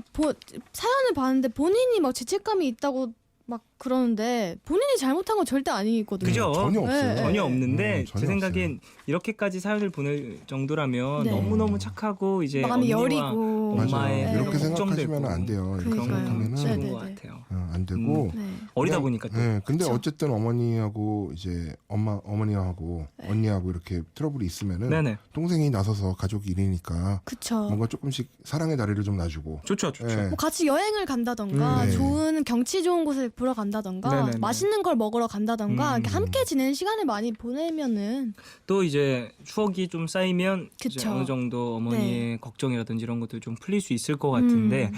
사연을 봤는데 본인이 막 죄책감이 있다고 막 그러는데 본인이 잘못한 건 절대 아니거든요. 그죠? 전혀 없어요. 네. 전혀 없는데 전혀 제 생각엔 이렇게까지 사연을 보낼 정도라면 네. 너무너무 착하고 이제 마음이 언니와 여리고. 엄마의 맞아요. 이렇게 걱정되고 생각하시면 안 돼요. 이렇게 그러니까요. 생각하면은 좋은 네, 것 네, 네. 같아요. 안 되고 네. 어리다 그냥- 보니까 또. 네, 근데 그쵸. 어쨌든 어머니하고 이제 어머니하고 언니하고 이렇게 트러블이 있으면은 네네. 동생이 나서서 가족 일이니까 그쵸. 뭔가 조금씩 사랑의 다리를 좀 놔주고. 좋죠. 네. 뭐 같이 여행을 간다던가 네. 좋은 경치 좋은 곳을 보러 간다던가 네네네. 맛있는 걸 먹으러 간다던가 이렇게 함께 지내는 시간을 많이 보내면은 또 이제 추억이 좀 쌓이면 이제 그쵸. 어느 정도 어머니의 걱정이라든지 이런 것도 좀 풀릴 수 있을 것 같은데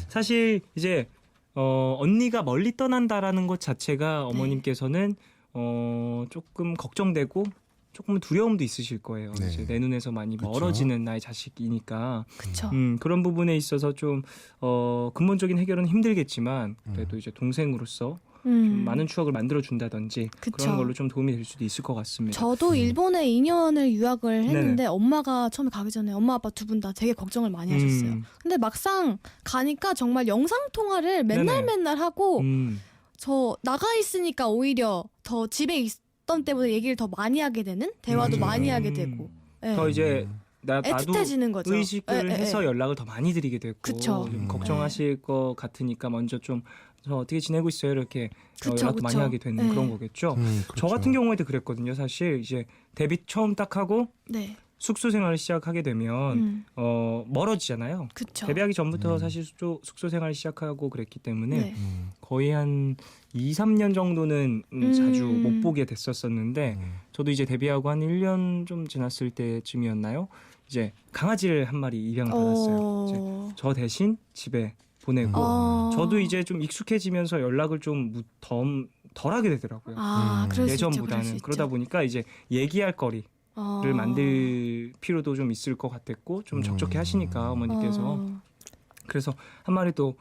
사실 이제 언니가 멀리 떠난다라는 것 자체가 어머님께서는 조금 걱정되고 조금 두려움도 있으실 거예요. 네. 이제 내 눈에서 많이 그쵸. 멀어지는 나의 자식이니까 그쵸. 그런 부분에 있어서 좀 근본적인 해결은 힘들겠지만 그래도 이제 동생으로서 좀 많은 추억을 만들어 준다든지 그쵸. 그런 걸로 좀 도움이 될 수도 있을 것 같습니다. 저도 일본에 2년을 유학을 했는데 네네. 엄마가 처음에 가기 전에 엄마 아빠 두 분 다 되게 걱정을 많이 하셨어요. 근데 막상 가니까 정말 영상 통화를 맨날 맨날 하고 저 나가 있으니까 오히려 더 집에 있던 때보다 얘기를 더 많이 하게 되는 대화도 맞아요. 많이 하게 되고 예. 더 이제 나도 애틋해지는 거죠. 의식을 예, 예, 해서 예. 연락을 더 많이 드리게 됐고 그쵸. 좀 걱정하실 것 같으니까 먼저 좀 저 어떻게 지내고 있어요 이렇게 그쵸, 연락도 많이 그쵸. 하게 되는 예. 그런 거겠죠. 저 그렇죠. 같은 경우에도 그랬거든요. 사실 이제 데뷔 처음 딱 하고 네. 숙소 생활을 시작하게 되면 멀어지잖아요. 그쵸. 데뷔하기 전부터 사실 숙소 생활을 시작하고 그랬기 때문에 네. 거의 한 2, 3년 정도는 자주 못 보게 됐었었는데 저도 이제 데뷔하고 한 1년 좀 지났을 때쯤이었나요? 이제 강아지를 한 마리 입양을 받았어요. 이제 저 대신 집에 보내고 저도 이제 좀 익숙해지면서 연락을 좀 덜 하게 되더라고요. 그럴 수 있죠, 그럴 수 예전보다는 있죠. 그러다 보니까 이제 얘기할 거리를 만들 필요도 좀 있을 것 같았고 좀 적적해 하시니까 어머니께서 그래서 한 마리 또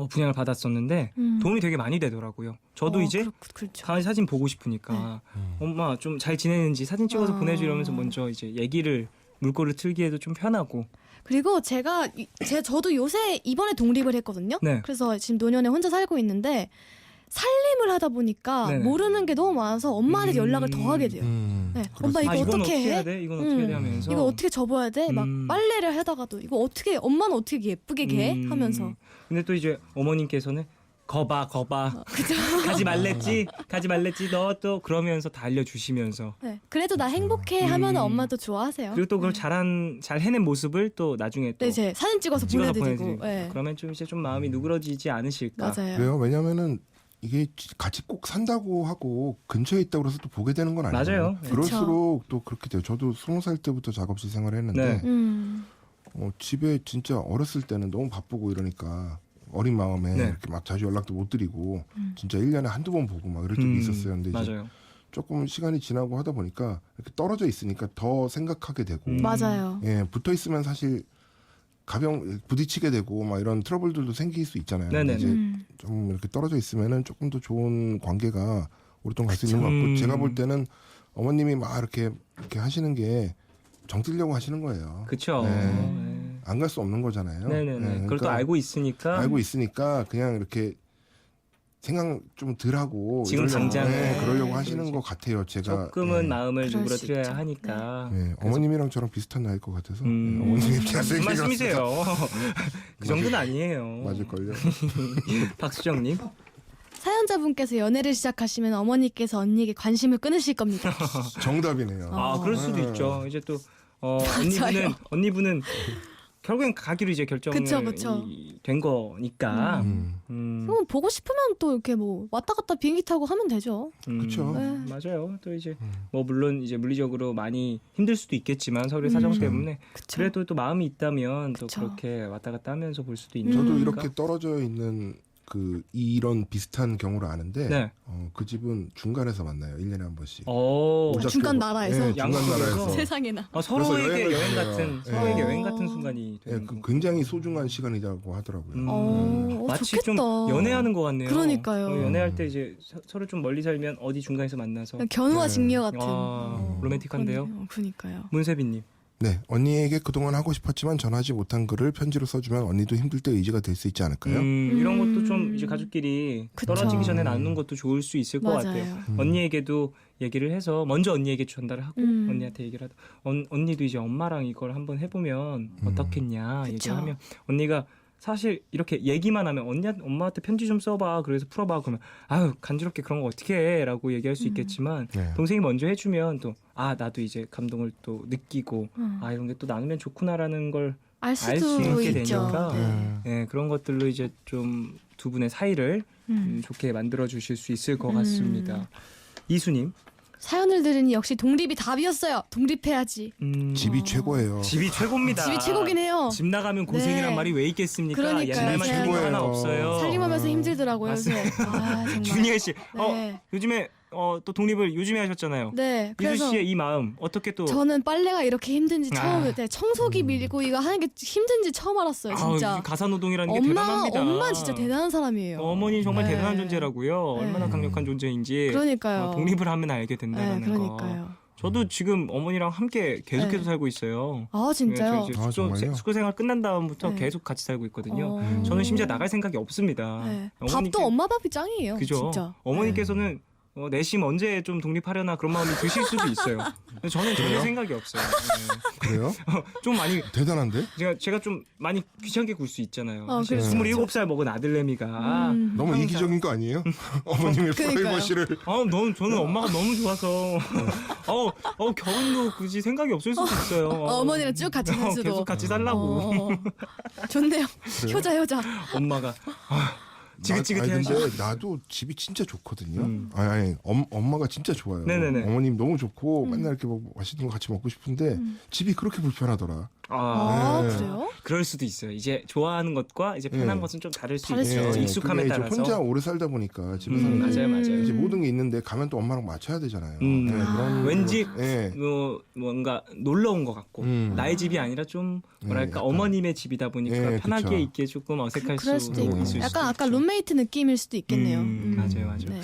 분양을 받았었는데 도움이 되게 많이 되더라고요. 저도 이제 그렇죠. 강아지 사진 보고 싶으니까 엄마 좀 잘 지내는지 사진 찍어서 보내주려면서 먼저 이제 얘기를 물꼬를 틀기에도 좀 편하고 그리고 저도 요새 이번에 독립을 했거든요. 네. 그래서 지금 노년에 혼자 살고 있는데 살림을 하다 보니까 네네. 모르는 게 너무 많아서 엄마한테 연락을 더 하게 돼요. 네. 엄마 이거 이건 어떻게 해? 해야 돼? 이건 어떻게 해야 돼? 하면서 이거 어떻게 접어야 돼? 막 빨래를 하다가도 이거 어떻게 엄마는 어떻게 예쁘게 개? 하면서 근데 또 이제 어머님께서는 거봐 가지 말랬지 너 또 그러면서 다 알려주시면서 네. 그래도 나 행복해 하면 엄마도 좋아하세요. 그리고 또 그걸 잘 해낸 모습을 또 나중에 또 네, 이제 사진 찍어서 보내드리고. 네. 그러면 좀 이제 좀 마음이 누그러지지 않으실까. 맞아요. 그래요. 왜냐면은 이게 같이 꼭 산다고 하고 근처에 있다고 그래서 또 보게 되는 건 아니에요. 맞아요. 그럴수록 또 그렇게 돼요. 저도 20살 때부터 작업실 생활을 했는데 집에 진짜 어렸을 때는 너무 바쁘고 이러니까 어린 마음에 이렇게 막 자주 연락도 못 드리고 진짜 1년에 한두 번 보고 막 이럴 때도 있었어요. 근데 이제 맞아요. 조금 시간이 지나고 하다 보니까 이렇게 떨어져 있으니까 더 생각하게 되고 맞아요. 예, 붙어 있으면 사실 부딪히게 되고 막 이런 트러블들도 생길 수 있잖아요. 근데 이제 좀 이렇게 떨어져 있으면은 조금 더 좋은 관계가 오랫동안 갈 수 있는 것 같고 제가 볼 때는 어머님이 막 이렇게 하시는 게 정들려고 하시는 거예요. 그렇죠. 안 갈 수 없는 거잖아요. 네네네. 그러니까 그걸 또 알고 있으니까 그냥 이렇게 생각 좀 덜 하고 지금 당장에 그러려고 하시는 것 같아요. 제가 조금은 마음을 그럴 수 누그러뜨려야 있죠. 하니까. 어머님이랑 저랑 비슷한 나이일 것 같아서 어머님이 무슨 말씀이세요? 그 정도는 아니에요. 맞을걸요. 박수정님. 사연자분께서 연애를 시작하시면 어머니께서 언니에게 관심을 끊으실 겁니다. 정답이네요. 그럴 수도 있죠. 이제 또 언니분은 결국엔 가기로 이제 결정을 그쵸. 된 거니까. 그럼 보고 싶으면 또 이렇게 뭐 왔다 갔다 비행기 타고 하면 되죠. 그렇죠. 맞아요. 또 이제 뭐 물론 이제 물리적으로 많이 힘들 수도 있겠지만 서로의 사정 때문에 그쵸. 그래도 또 마음이 있다면 또 그쵸. 그렇게 왔다 갔다 하면서 볼 수도 있는 저도 거니까. 이렇게 떨어져 있는 이런 비슷한 경우를 아는데 그 집은 중간에서 만나요. 1년에 한 번씩. 중간 나라에서? 네, 중간 나라에서. 세상에나. 서로에게 여행 가요. 서로에게 여행 같은 순간이 되는 거. 굉장히 소중한 시간이라고 하더라고요. 마치 좋겠다. 좀 연애하는 것 같네요. 그러니까요. 연애할 때 이제 서로 좀 멀리 살면 어디 중간에서 만나서 견우와 직녀 같은. 로맨틱한데요. 그러니까요. 문세빈님. 네, 언니에게 그동안 하고 싶었지만 전하지 못한 글을 편지로 써주면 언니도 힘들 때 의지가 될 수 있지 않을까요? 이런 것도 좀 이제 가족끼리 그쵸. 떨어지기 전에 나누는 것도 좋을 수 있을 것 같아요. 언니에게도 얘기를 해서 먼저 언니에게 전달을 하고 언니한테 얘기를 하다 언니도 이제 엄마랑 이걸 한번 해보면 어떻겠냐 얘기를 하면 언니가 사실 이렇게 얘기만 하면 엄마한테 편지 좀 써봐 그래서 풀어봐 그러면 아유 간지럽게 그런 거 어떻게 해 라고 얘기할 수 있겠지만 동생이 먼저 해주면 또 나도 이제 감동을 또 느끼고 이런 게 또 나누면 좋구나라는 걸 알 알 수 수도 있게 있죠. 되니까 네. 네, 그런 것들로 이제 좀 두 분의 사이를 좋게 만들어 주실 수 있을 것 같습니다. 이수님. 사연을 들으니 역시 독립이 답이었어요. 독립해야지. 집이 최고예요. 집이 최고입니다. 집이 최고긴 해요. 집 나가면 고생이란 네. 말이 왜 있겠습니까? 그러니까요. 옛날만 제가 좋은 거 하나 없어요. 살림하면서 힘들더라고요. 그래서 정말. 준희애 씨, 네. 요즘에 또 독립을 요즘에 하셨잖아요. 네. 이수 그래서 씨의 이 마음 어떻게 또 저는 빨래가 이렇게 힘든지 처음 아. 네, 청소기 밀고 이거 하는 게 힘든지 처음 알았어요. 진짜. 가사 노동이라는 게 대단합니다. 엄마 진짜 대단한 사람이에요. 어머니 정말 네. 대단한 존재라고요. 얼마나 강력한 존재인지 그러니까요. 독립을 하면 알게 된다는 네, 거. 그러니까요. 저도 지금 어머니랑 함께 계속해서 네. 살고 있어요. 아 진짜요? 네, 아, 정말요? 숙소 생활 끝난 다음부터 네. 계속 같이 살고 있거든요. 어. 저는 심지어 나갈 생각이 없습니다. 네. 어머니께- 밥도 엄마 밥이 짱이에요. 그죠? 진짜. 어머니께서는 내심 언제 좀 독립하려나 그런 마음이 드실 수도 있어요. 근데 저는 전혀 그래요? 생각이 없어요. 그래요? 좀 많이 대단한데? 제가 좀 많이 귀찮게 굴 수 있잖아요. 사실 그렇죠. 27살 먹은 아들내미가 너무 항상- 이기적인 거 아니에요? 어머님의 그러니까요. 프라이버시를 저는 엄마가 너무 좋아서 결혼도 굳이 생각이 없을 수도 있어요. 어머니랑 쭉 같이 살 수도. 계속 같이 살라고 좋네요. 그래요? 효자. 엄마가 지긋지긋해 아니, 하시죠. 근데 나도 집이 진짜 좋거든요. 음. 아니 엄마가 진짜 좋아요. 네네네. 어머님 너무 좋고 맨날 이렇게 뭐 맛있는 거 같이 먹고 싶은데 집이 그렇게 불편하더라. 아 네. 그래요? 그럴 수도 있어요. 이제 좋아하는 것과 이제 편한 네. 것은 좀 다를 수 다를 수 있어요. 있죠. 익숙함에 그게 이제 따라서. 혼자 오래 살다 보니까 집에 사는 게 맞아요, 맞아요. 이제 모든 게 있는데 가면 또 엄마랑 맞춰야 되잖아요. 네, 그런 왠지 네. 뭔가 놀러 온 것 같고 나의 집이 아니라 좀 뭐랄까 약간. 어머님의 집이다 보니까 네, 편하게 그쵸. 있기에 조금 어색할 그럴 수 수도 있고. 있을 수도 약간 아까 있죠. 룸메이트 느낌일 수도 있겠네요. 맞아요. 네.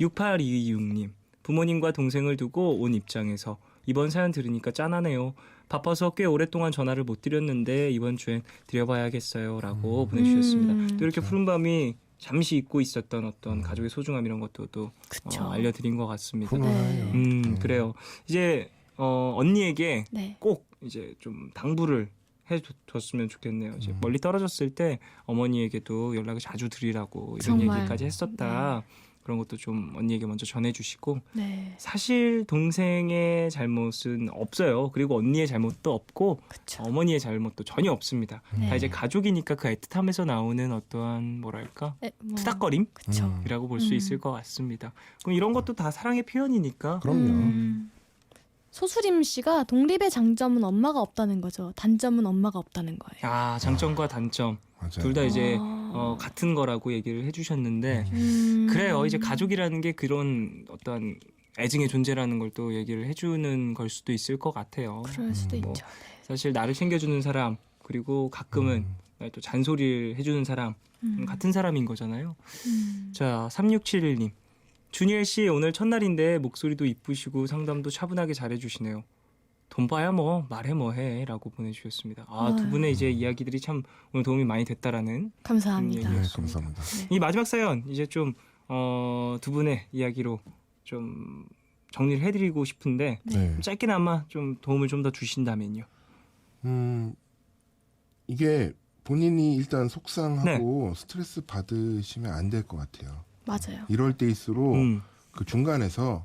6826님 부모님과 동생을 두고 온 입장에서 이번 사연 들으니까 짠하네요. 바빠서 꽤 오랫동안 전화를 못 드렸는데 이번 주엔 드려봐야겠어요.라고 보내주셨습니다. 또 이렇게 푸른 밤이 잠시 잊고 있었던 어떤 가족의 소중함 이런 것도 또 그쵸. 알려드린 것 같습니다. 훈훈하네요. 그래요. 이제 언니에게 네. 꼭 이제 좀 당부를 해줬으면 좋겠네요. 이제 멀리 떨어졌을 때 어머니에게도 연락을 자주 드리라고 이런 정말. 얘기까지 했었다. 그런 것도 좀 언니에게 먼저 전해주시고 네. 사실 동생의 잘못은 없어요. 그리고 언니의 잘못도 없고 그쵸. 어머니의 잘못도 전혀 없습니다. 네. 다 이제 가족이니까 그 애틋함에서 나오는 어떠한 뭐랄까 투닥거림이라고 그쵸. 볼 수 있을 것 같습니다. 그럼 이런 것도 다 사랑의 표현이니까. 그럼요. 소수림 씨가 독립의 장점은 엄마가 없다는 거죠. 단점은 엄마가 없다는 거예요. 아 장점과 단점 맞아요. 둘 다 이제 아. 같은 거라고 얘기를 해주셨는데 그래요. 이제 가족이라는 게 그런 어떤 애증의 존재라는 걸 또 얘기를 해주는 걸 수도 있을 것 같아요. 그럴 수도 뭐 있죠. 사실 나를 챙겨주는 사람 그리고 가끔은 나를 또 잔소리를 해주는 사람 같은 사람인 거잖아요. 자 3671님 준희엘 씨 오늘 첫날인데 목소리도 이쁘시고 상담도 차분하게 잘해주시네요. 돈 봐야 뭐 말해 뭐해 라고 보내주셨습니다. 두 분의 이제 이야기들이 참 오늘 도움이 많이 됐다라는 감사합니다. 네, 감사합니다. 이 마지막 사연 이제 좀 두 분의 이야기로 좀 정리를 해드리고 싶은데 네. 짧게나마 좀 도움을 좀 더 주신다면요. 이게 본인이 일단 속상하고 네. 스트레스 받으시면 안 될 것 같아요. 맞아요. 이럴 때일수록 그 중간에서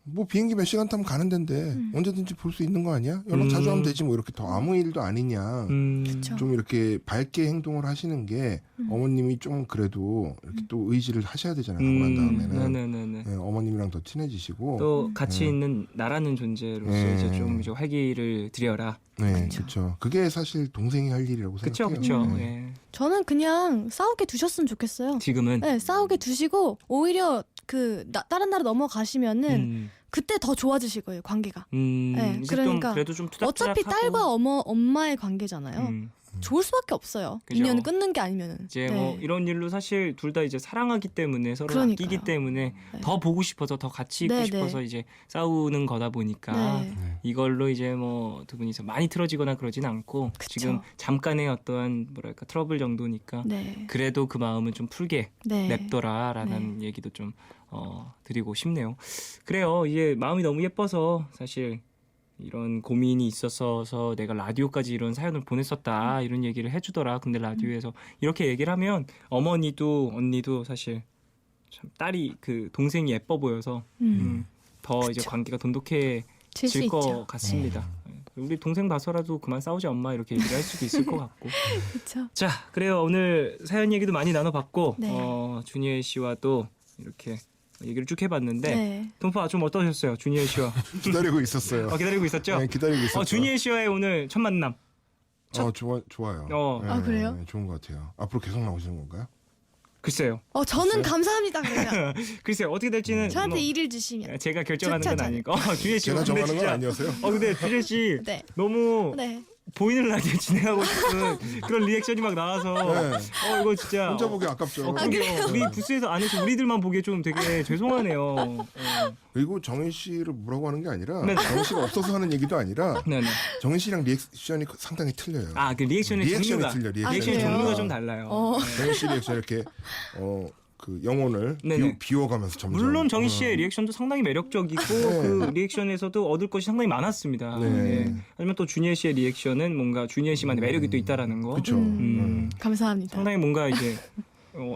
뭐 비행기 몇 시간 타면 가는 데인데 언제든지 볼 수 있는 거 아니야? 연락 자주 하면 되지 뭐 이렇게 더 아무 일도 아니냐. 그쵸. 좀 이렇게 밝게 행동을 하시는 게 어머님이 좀 그래도 이렇게 또 의지를 하셔야 되잖아요. 하고 난 다음에는 네네네. 네, 어머님이랑 더 친해지시고 또 같이 있는 나라는 존재로서 네. 이제 좀 이제 활기를 드려라. 네, 그렇죠. 그게 사실 동생이 할 일이라고 그렇죠, 생각해요. 그렇죠. 네. 저는 그냥 싸우게 두셨으면 좋겠어요. 지금은 네, 싸우게 두시고 오히려 다른 나라 넘어가시면은 그때 더 좋아지실 거예요, 관계가. 네, 이제 그러니까 좀 그래도 좀 어차피 투닥투닥하고. 딸과 엄마의 관계잖아요. 좋을 수밖에 없어요. 그죠. 인연 끊는 게 아니면은. 이제 네. 뭐 이런 일로 사실 둘 다 이제 사랑하기 때문에 서로 그러니까요. 아끼기 때문에 네. 더 보고 싶어서 더 같이 있고 네, 싶어서 네. 이제 싸우는 거다 보니까 네. 이걸로 이제 뭐 두 분이서 많이 틀어지거나 그러진 않고 그쵸. 지금 잠깐의 어떠한 뭐랄까 트러블 정도니까 네. 그래도 그 마음은 좀 풀게 네. 냅둬라라는 얘기도 좀 드리고 싶네요. 그래요. 이게 마음이 너무 예뻐서 사실 이런 고민이 있어서 내가 라디오까지 이런 사연을 보냈었다 이런 얘기를 해주더라. 근데 라디오에서 이렇게 얘기를 하면 어머니도 언니도 사실 참 딸이 그 동생이 예뻐 보여서 더 이제 관계가 돈독해질 수 것 있죠. 같습니다. 우리 동생 봐서라도 그만 싸우자 엄마 이렇게 얘기를 할 수도 있을 것 같고. 그렇죠. 자, 그래요. 오늘 사연 얘기도 많이 나눠봤고 네. 준희애 씨와 또 이렇게 얘기를 쭉 해봤는데 네. 동파 좀 어떠셨어요? 준희애 씨와 기다리고 있었어요. 기다리고 있었죠? 네, 기다리고 있었죠. 준희애 씨와의 오늘 첫 만남. 좋아요. 아, 그래요? 네, 좋은 것 같아요. 앞으로 계속 나오시는 건가요? 글쎄요. 저는 감사합니다. 그러면 글쎄요. 어떻게 될지는 저한테 뭐 일을 주시면. 제가 결정하는 건 쫓아가는. 아니고. 준희애 씨 제가 정하는 건 아니었어요? 근데 준희애 씨 네. 너무 네. 보이는 라디오 진행하고 싶은 그런 리액션이 막 나와서 네. 이거 진짜 혼자 보기 아깝죠. 그러게요. 우리 부스에서 안에서 우리들만 보기에 좀 되게 죄송하네요. 그리고 정인 씨를 뭐라고 하는 게 아니라 네. 정인 씨가 없어서 하는 얘기도 아니라 네네. 정인 씨랑 리액션이 상당히 틀려요. 그 리액션의 종류가 틀려. 리액션의 그래요? 종류가 좀 달라요. 정인 씨 리액션 이렇게 그 영혼을 네네. 비워가면서 점점. 물론 정희 씨의 리액션도 상당히 매력적이고 그 리액션에서도 얻을 것이 상당히 많았습니다. 네. 네. 하지만 또 준희애 씨의 리액션은 뭔가 준희애 씨만의 매력이 또 있다라는 거. 그렇죠. 감사합니다. 상당히 뭔가 이제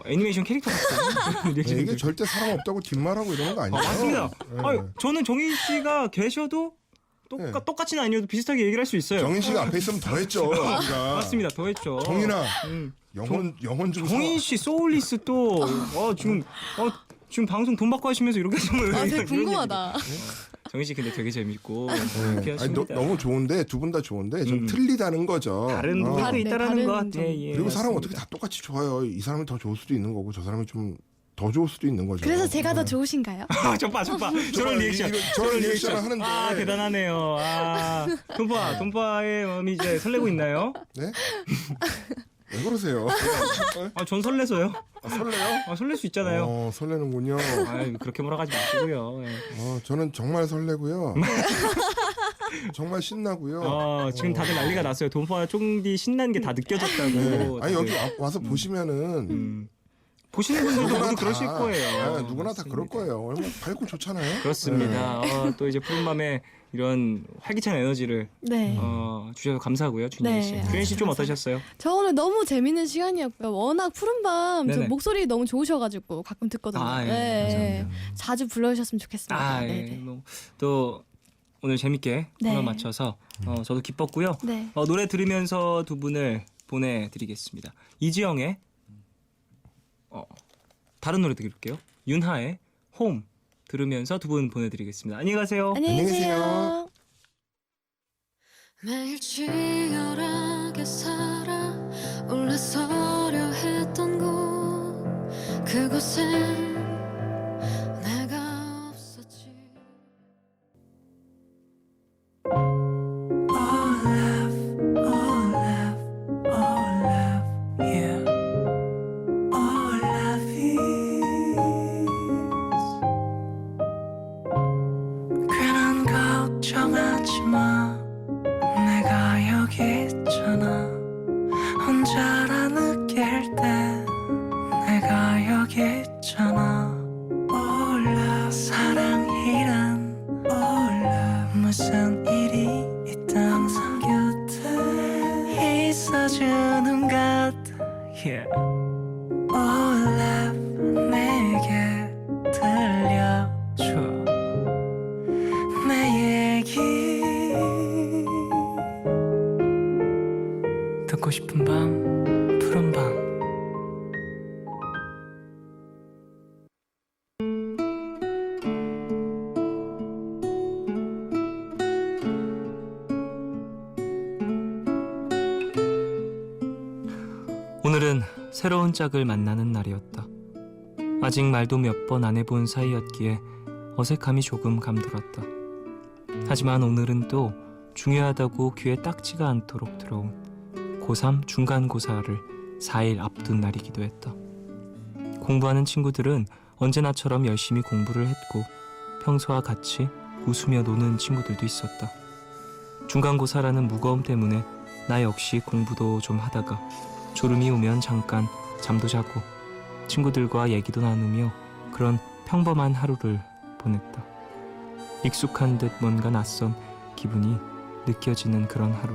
애니메이션 캐릭터 같은 리액션이 이게 절대 사람 없다고 뒷말하고 이러는 거 아니에요? 맞습니다. 네. 저는 정희 씨가 계셔도 똑같이는 아니어도 비슷하게 얘기를 할 수 있어요. 정인 씨가 앞에 있으면 더 했죠. 우리가. 맞습니다. 더 했죠. 정인아, 영혼 좀 정인 씨 소울리스 또 지금 방송 돈 받고 하시면서 이렇게 되게 궁금하다. 정인 씨 근데 되게 재밌고 네. 너무 좋은데 두 분 다 좋은데 좀 틀리다는 거죠. 다른 부분도 있다라는 것. 그리고 사람 어떻게 다 똑같이 좋아요. 이 사람이 더 좋을 수도 있는 거고 저 사람이 좀 더 좋을 수도 있는 거죠. 그래서 제가 더 좋으신가요? 저봐 저런 리액션 저런 리액션을 하는데 대단하네요. 돈파의 마음이 이제 설레고 있나요? 네? 왜 그러세요? 전 설레서요. 설레요? 설렐 수 있잖아요. 설레는군요. 그렇게 몰아가지 마시고요. 저는 정말 설레고요. 정말 신나고요. 지금 다들 난리가 났어요. 돈파 쫑디 신난 게 다 느껴졌다고. 네. 아니 여기 와서 보시면은 보시는 분들도 모두 그러실 거예요. 누구나 다 그럴 거예요. 얼마나 밝고 좋잖아요. 그렇습니다. 또 이제 푸른밤에 이런 활기찬 에너지를 주셔서 감사하고요. 준희 씨. 준희 씨 좀 어떠셨어요? 저 오늘 너무 재밌는 시간이었고요. 워낙 푸른밤 저 목소리 너무 좋으셔가지고 가끔 듣거든요. 네. 자주 불러주셨으면 좋겠습니다. 또 오늘 재밌게 코너 맞춰서 저도 기뻤고요. 네. 노래 들으면서 두 분을 보내드리겠습니다. 이지영의 다른 노래 들을게요. 윤하의 홈 들으면서 두 분 보내드리겠습니다. 안녕히 가세요. 안녕히 계세요. 매일 치열하게 살아 올라서려 했던 곳 그곳에 내가 없었지. 괜한 걱정하지 마 내가 여기 있잖아 혼자라 느낄 때 내가 여기 있잖아 몰라 사랑이란 몰라 무슨 일이 있든 항상 곁에 있어주는 것 몰라 내게 들려줘 내 얘기 듣고 싶은 밤 푸른 밤 오늘은 새로운 짝을 만나는 날이었다. 아직 말도 몇 번 안 해본 사이였기에 어색함이 조금 감돌았다. 하지만 오늘은 또 중요하다고 귀에 딱지가 않도록 들어온 고3 중간고사를 4일 앞둔 날이기도 했다. 공부하는 친구들은 언제나처럼 열심히 공부를 했고 평소와 같이 웃으며 노는 친구들도 있었다. 중간고사라는 무거움 때문에 나 역시 공부도 좀 하다가 졸음이 오면 잠깐 잠도 자고 친구들과 얘기도 나누며 그런 평범한 하루를 보냈다. 익숙한 듯 뭔가 낯선 기분이 느껴지는 그런 하루.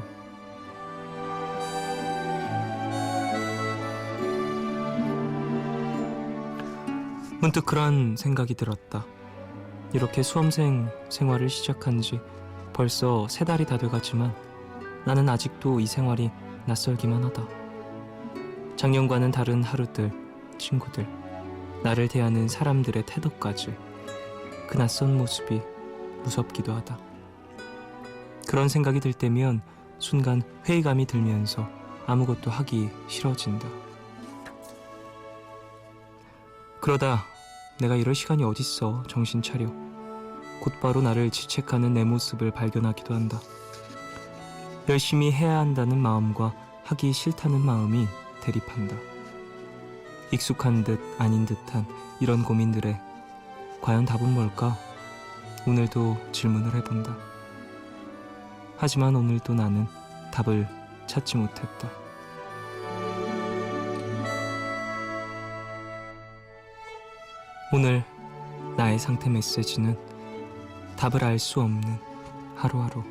문득 그런 생각이 들었다. 이렇게 수험생 생활을 시작한 지 벌써 3달이 다 돼가지만 나는 아직도 이 생활이 낯설기만 하다. 작년과는 다른 하루들, 친구들, 나를 대하는 사람들의 태도까지 그 낯선 모습이 무섭기도 하다. 그런 생각이 들 때면 순간 회의감이 들면서 아무것도 하기 싫어진다. 그러다 내가 이럴 시간이 어딨어. 정신 차려. 곧바로 나를 지책하는 내 모습을 발견하기도 한다. 열심히 해야 한다는 마음과 하기 싫다는 마음이 대립한다. 익숙한 듯 아닌 듯한 이런 고민들에 과연 답은 뭘까? 오늘도 질문을 해본다. 하지만 오늘도 나는 답을 찾지 못했다. 오늘 나의 상태 메시지는 답을 알 수 없는 하루하루.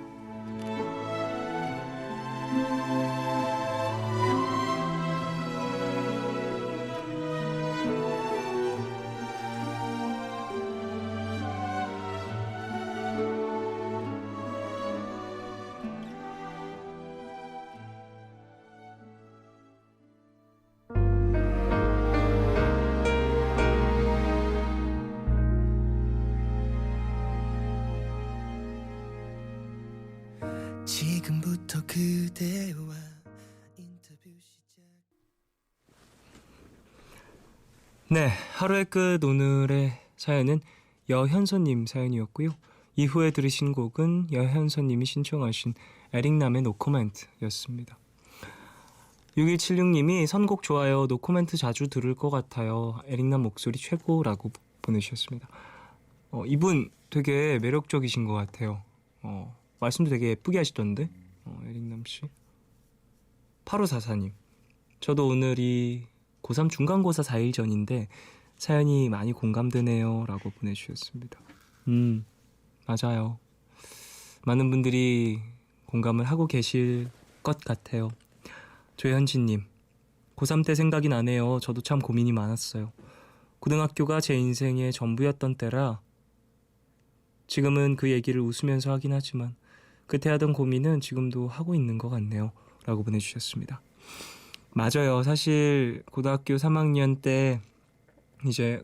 지금부터 그대와 인터뷰 시작. 네, 하루의 끝 오늘의 사연은 여현서님 사연이었고요. 이후에 들으신 곡은 여현서님이 신청하신 에릭남의 노코멘트였습니다. 6176님이 선곡 좋아요. 노코멘트 자주 들을 것 같아요. 에릭남 목소리 최고라고 보내주셨습니다. 이분 되게 매력적이신 것 같아요. 말씀도 되게 예쁘게 하시던데 에릭남씨. 8544님, 저도 오늘이 고3 중간고사 4일 전인데 사연이 많이 공감되네요 라고 보내주셨습니다. 맞아요. 많은 분들이 공감을 하고 계실 것 같아요. 조현진님, 고3 때 생각이 나네요. 저도 참 고민이 많았어요. 고등학교가 제 인생의 전부였던 때라 지금은 그 얘기를 웃으면서 하긴 하지만 그때 하던 고민은 지금도 하고 있는 것 같네요 라고 보내주셨습니다. 맞아요. 사실 고등학교 3학년 때 이제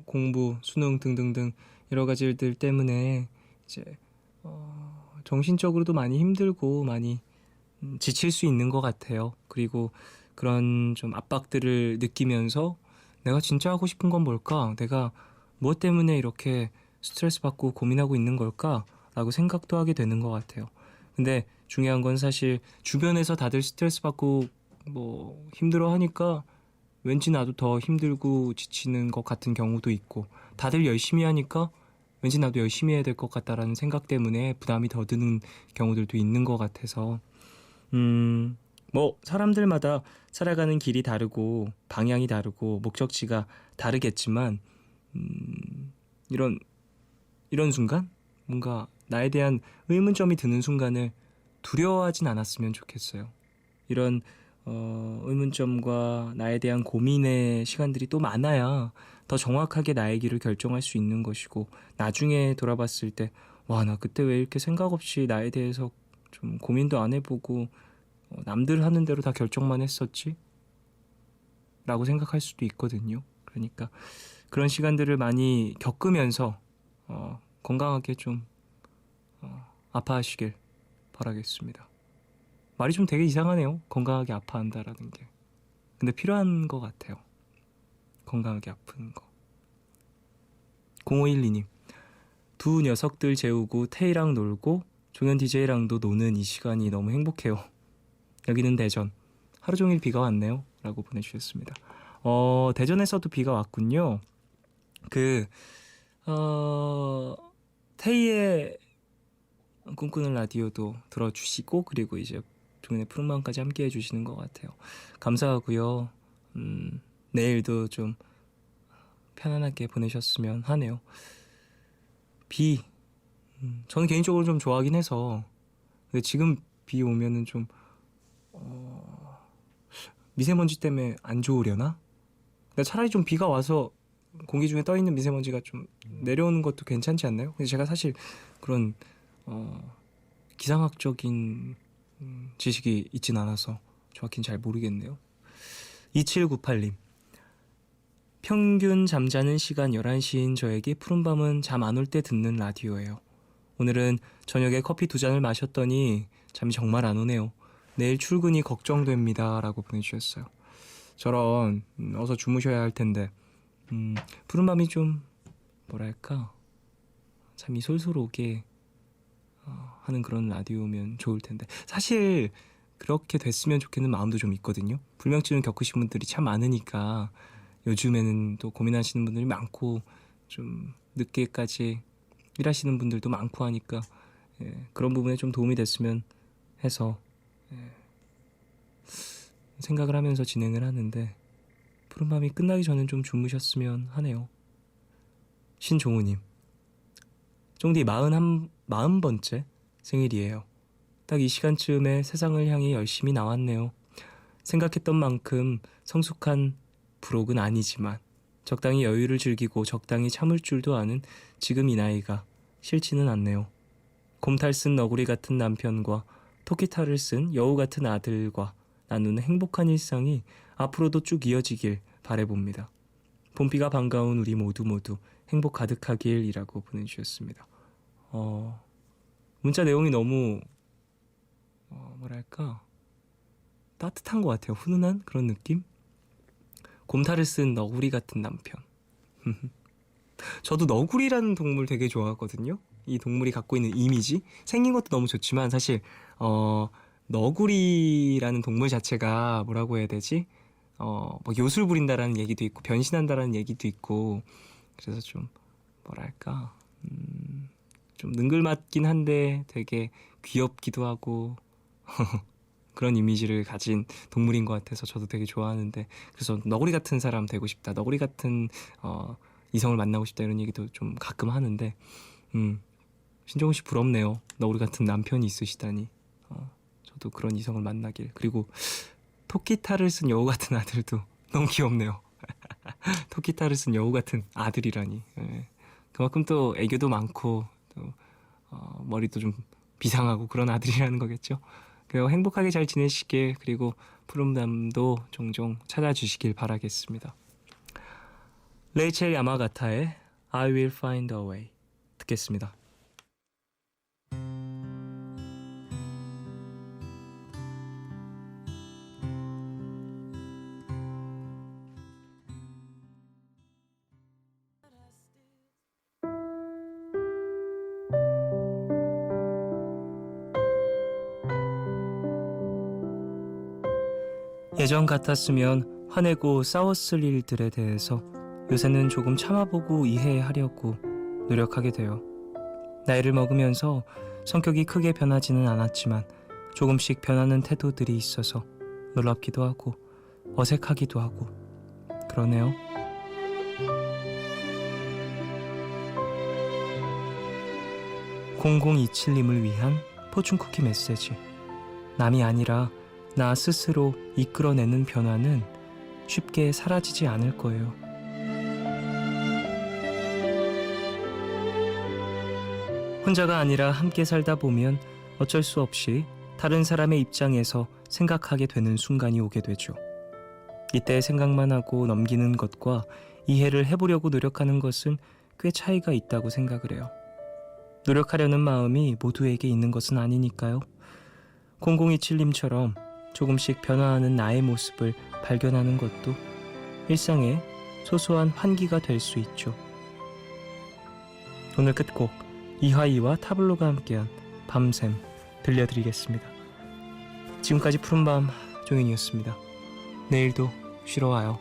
공부, 수능 등등등 여러 가지 일들 때문에 이제 정신적으로도 많이 힘들고 많이 지칠 수 있는 것 같아요. 그리고 그런 좀 압박들을 느끼면서 내가 진짜 하고 싶은 건 뭘까? 내가 무엇 때문에 이렇게 스트레스 받고 고민하고 있는 걸까? 라고 생각도 하게 되는 것 같아요. 근데 중요한 건 사실 주변에서 다들 스트레스 받고 뭐 힘들어 하니까 왠지 나도 더 힘들고 지치는 것 같은 경우도 있고, 다들 열심히 하니까 왠지 나도 열심히 해야 될 것 같다라는 생각 때문에 부담이 더 드는 경우들도 있는 것 같아서 뭐 사람들마다 살아가는 길이 다르고 방향이 다르고 목적지가 다르겠지만 이런 순간 뭔가 나에 대한 의문점이 드는 순간을 두려워하진 않았으면 좋겠어요. 이런 의문점과 나에 대한 고민의 시간들이 또 많아야 더 정확하게 나의 길을 결정할 수 있는 것이고, 나중에 돌아봤을 때 와, 나 그때 왜 이렇게 생각 없이 나에 대해서 좀 고민도 안 해보고 남들 하는 대로 다 결정만 했었지? 라고 생각할 수도 있거든요. 그러니까 그런 시간들을 많이 겪으면서 건강하게 좀 아파하시길 바라겠습니다. 말이 좀 되게 이상하네요. 건강하게 아파한다라는 게. 근데 필요한 것 같아요. 건강하게 아픈 거. 0512님, 두 녀석들 재우고 태희랑 놀고 종현 DJ랑도 노는 이 시간이 너무 행복해요. 여기는 대전. 하루 종일 비가 왔네요 라고 보내주셨습니다. 대전에서도 비가 왔군요. 태희의 꿈꾸는 라디오도 들어주시고, 그리고 이제 종현의 푸른마음까지 함께 해주시는 것 같아요. 감사하고요. 내일도 좀 편안하게 보내셨으면 하네요. 비, 저는 개인적으로 좀 좋아하긴 해서, 근데 지금 비 오면은 좀 미세먼지 때문에 안 좋으려나? 근데 차라리 좀 비가 와서 공기 중에 떠있는 미세먼지가 좀 내려오는 것도 괜찮지 않나요? 근데 제가 사실 그런 기상학적인 지식이 있진 않아서 정확히는 잘 모르겠네요. 2798님. 평균 잠자는 시간 11시인 저에게 푸른밤은 잠 안 올 때 듣는 라디오예요. 오늘은 저녁에 커피 2잔을 마셨더니 잠이 정말 안 오네요. 내일 출근이 걱정됩니다. 라고 보내주셨어요. 저런 어서 주무셔야 할 텐데 푸른밤이 좀 뭐랄까 잠이 솔솔 오게 하는 그런 라디오면 좋을 텐데 사실 그렇게 됐으면 좋겠는 마음도 좀 있거든요. 불면증을 겪으신 분들이 참 많으니까 요즘에는 또 고민하시는 분들이 많고 좀 늦게까지 일하시는 분들도 많고 하니까 그런 부분에 좀 도움이 됐으면 해서 생각을 하면서 진행을 하는데 푸른밤이 끝나기 전엔 좀 주무셨으면 하네요. 신종우님. 쫑디 40번째 생일이에요. 딱 이 시간쯤에 세상을 향해 열심히 나왔네요. 생각했던 만큼 성숙한 부록은 아니지만 적당히 여유를 즐기고 적당히 참을 줄도 아는 지금 이 나이가 싫지는 않네요. 곰탈 쓴 너구리 같은 남편과 토끼탈을 쓴 여우 같은 아들과 나누는 행복한 일상이 앞으로도 쭉 이어지길 바라봅니다. 봄비가 반가운 우리 모두 행복 가득하길이라고 보내주셨습니다. 문자 내용이 너무 뭐랄까 따뜻한 것 같아요. 훈훈한 그런 느낌? 곰탈을 쓴 너구리 같은 남편. 저도 너구리라는 동물 되게 좋아하거든요. 이 동물이 갖고 있는 이미지 생긴 것도 너무 좋지만 사실 너구리라는 동물 자체가 뭐라고 해야 되지? 뭐 요술 부린다라는 얘기도 있고 변신한다라는 얘기도 있고 그래서 좀 뭐랄까 좀 능글맞긴 한데 되게 귀엽기도 하고 그런 이미지를 가진 동물인 것 같아서 저도 되게 좋아하는데 그래서 너구리 같은 사람 되고 싶다, 너구리 같은 이성을 만나고 싶다 이런 얘기도 좀 가끔 하는데 신종우 씨 부럽네요. 너구리 같은 남편이 있으시다니. 저도 그런 이성을 만나길. 그리고 토끼탈을 쓴 여우 같은 아들도 너무 귀엽네요. 토끼탈을 쓴 여우 같은 아들이라니. 그만큼 또 애교도 많고 또 머리도 좀 비상하고 그런 아들이라는 거겠죠. 그리고 행복하게 잘 지내시길 그리고 푸른밤도 종종 찾아주시길 바라겠습니다. 레이첼 야마가타의 I will find a way 듣겠습니다. 예전 같았으면 화내고 싸웠을 일들에 대해서 요새는 조금 참아보고 이해하려고 노력하게 돼요. 나이를 먹으면서 성격이 크게 변하지는 않았지만 조금씩 변하는 태도들이 있어서 놀랍기도 하고 어색하기도 하고 그러네요. (0027님을) 위한 포춘쿠키 메시지. 남이 아니라 나 스스로 이끌어내는 변화는 쉽게 사라지지 않을 거예요. 혼자가 아니라 함께 살다 보면 어쩔 수 없이 다른 사람의 입장에서 생각하게 되는 순간이 오게 되죠. 이때 생각만 하고 넘기는 것과 이해를 해보려고 노력하는 것은 꽤 차이가 있다고 생각을 해요. 노력하려는 마음이 모두에게 있는 것은 아니니까요. 0027님처럼 조금씩 변화하는 나의 모습을 발견하는 것도 일상의 소소한 환기가 될 수 있죠. 오늘 끝곡 이하이와 타블로가 함께한 밤샘 들려드리겠습니다. 지금까지 푸른밤 종현이었습니다. 내일도 쉬러 와요.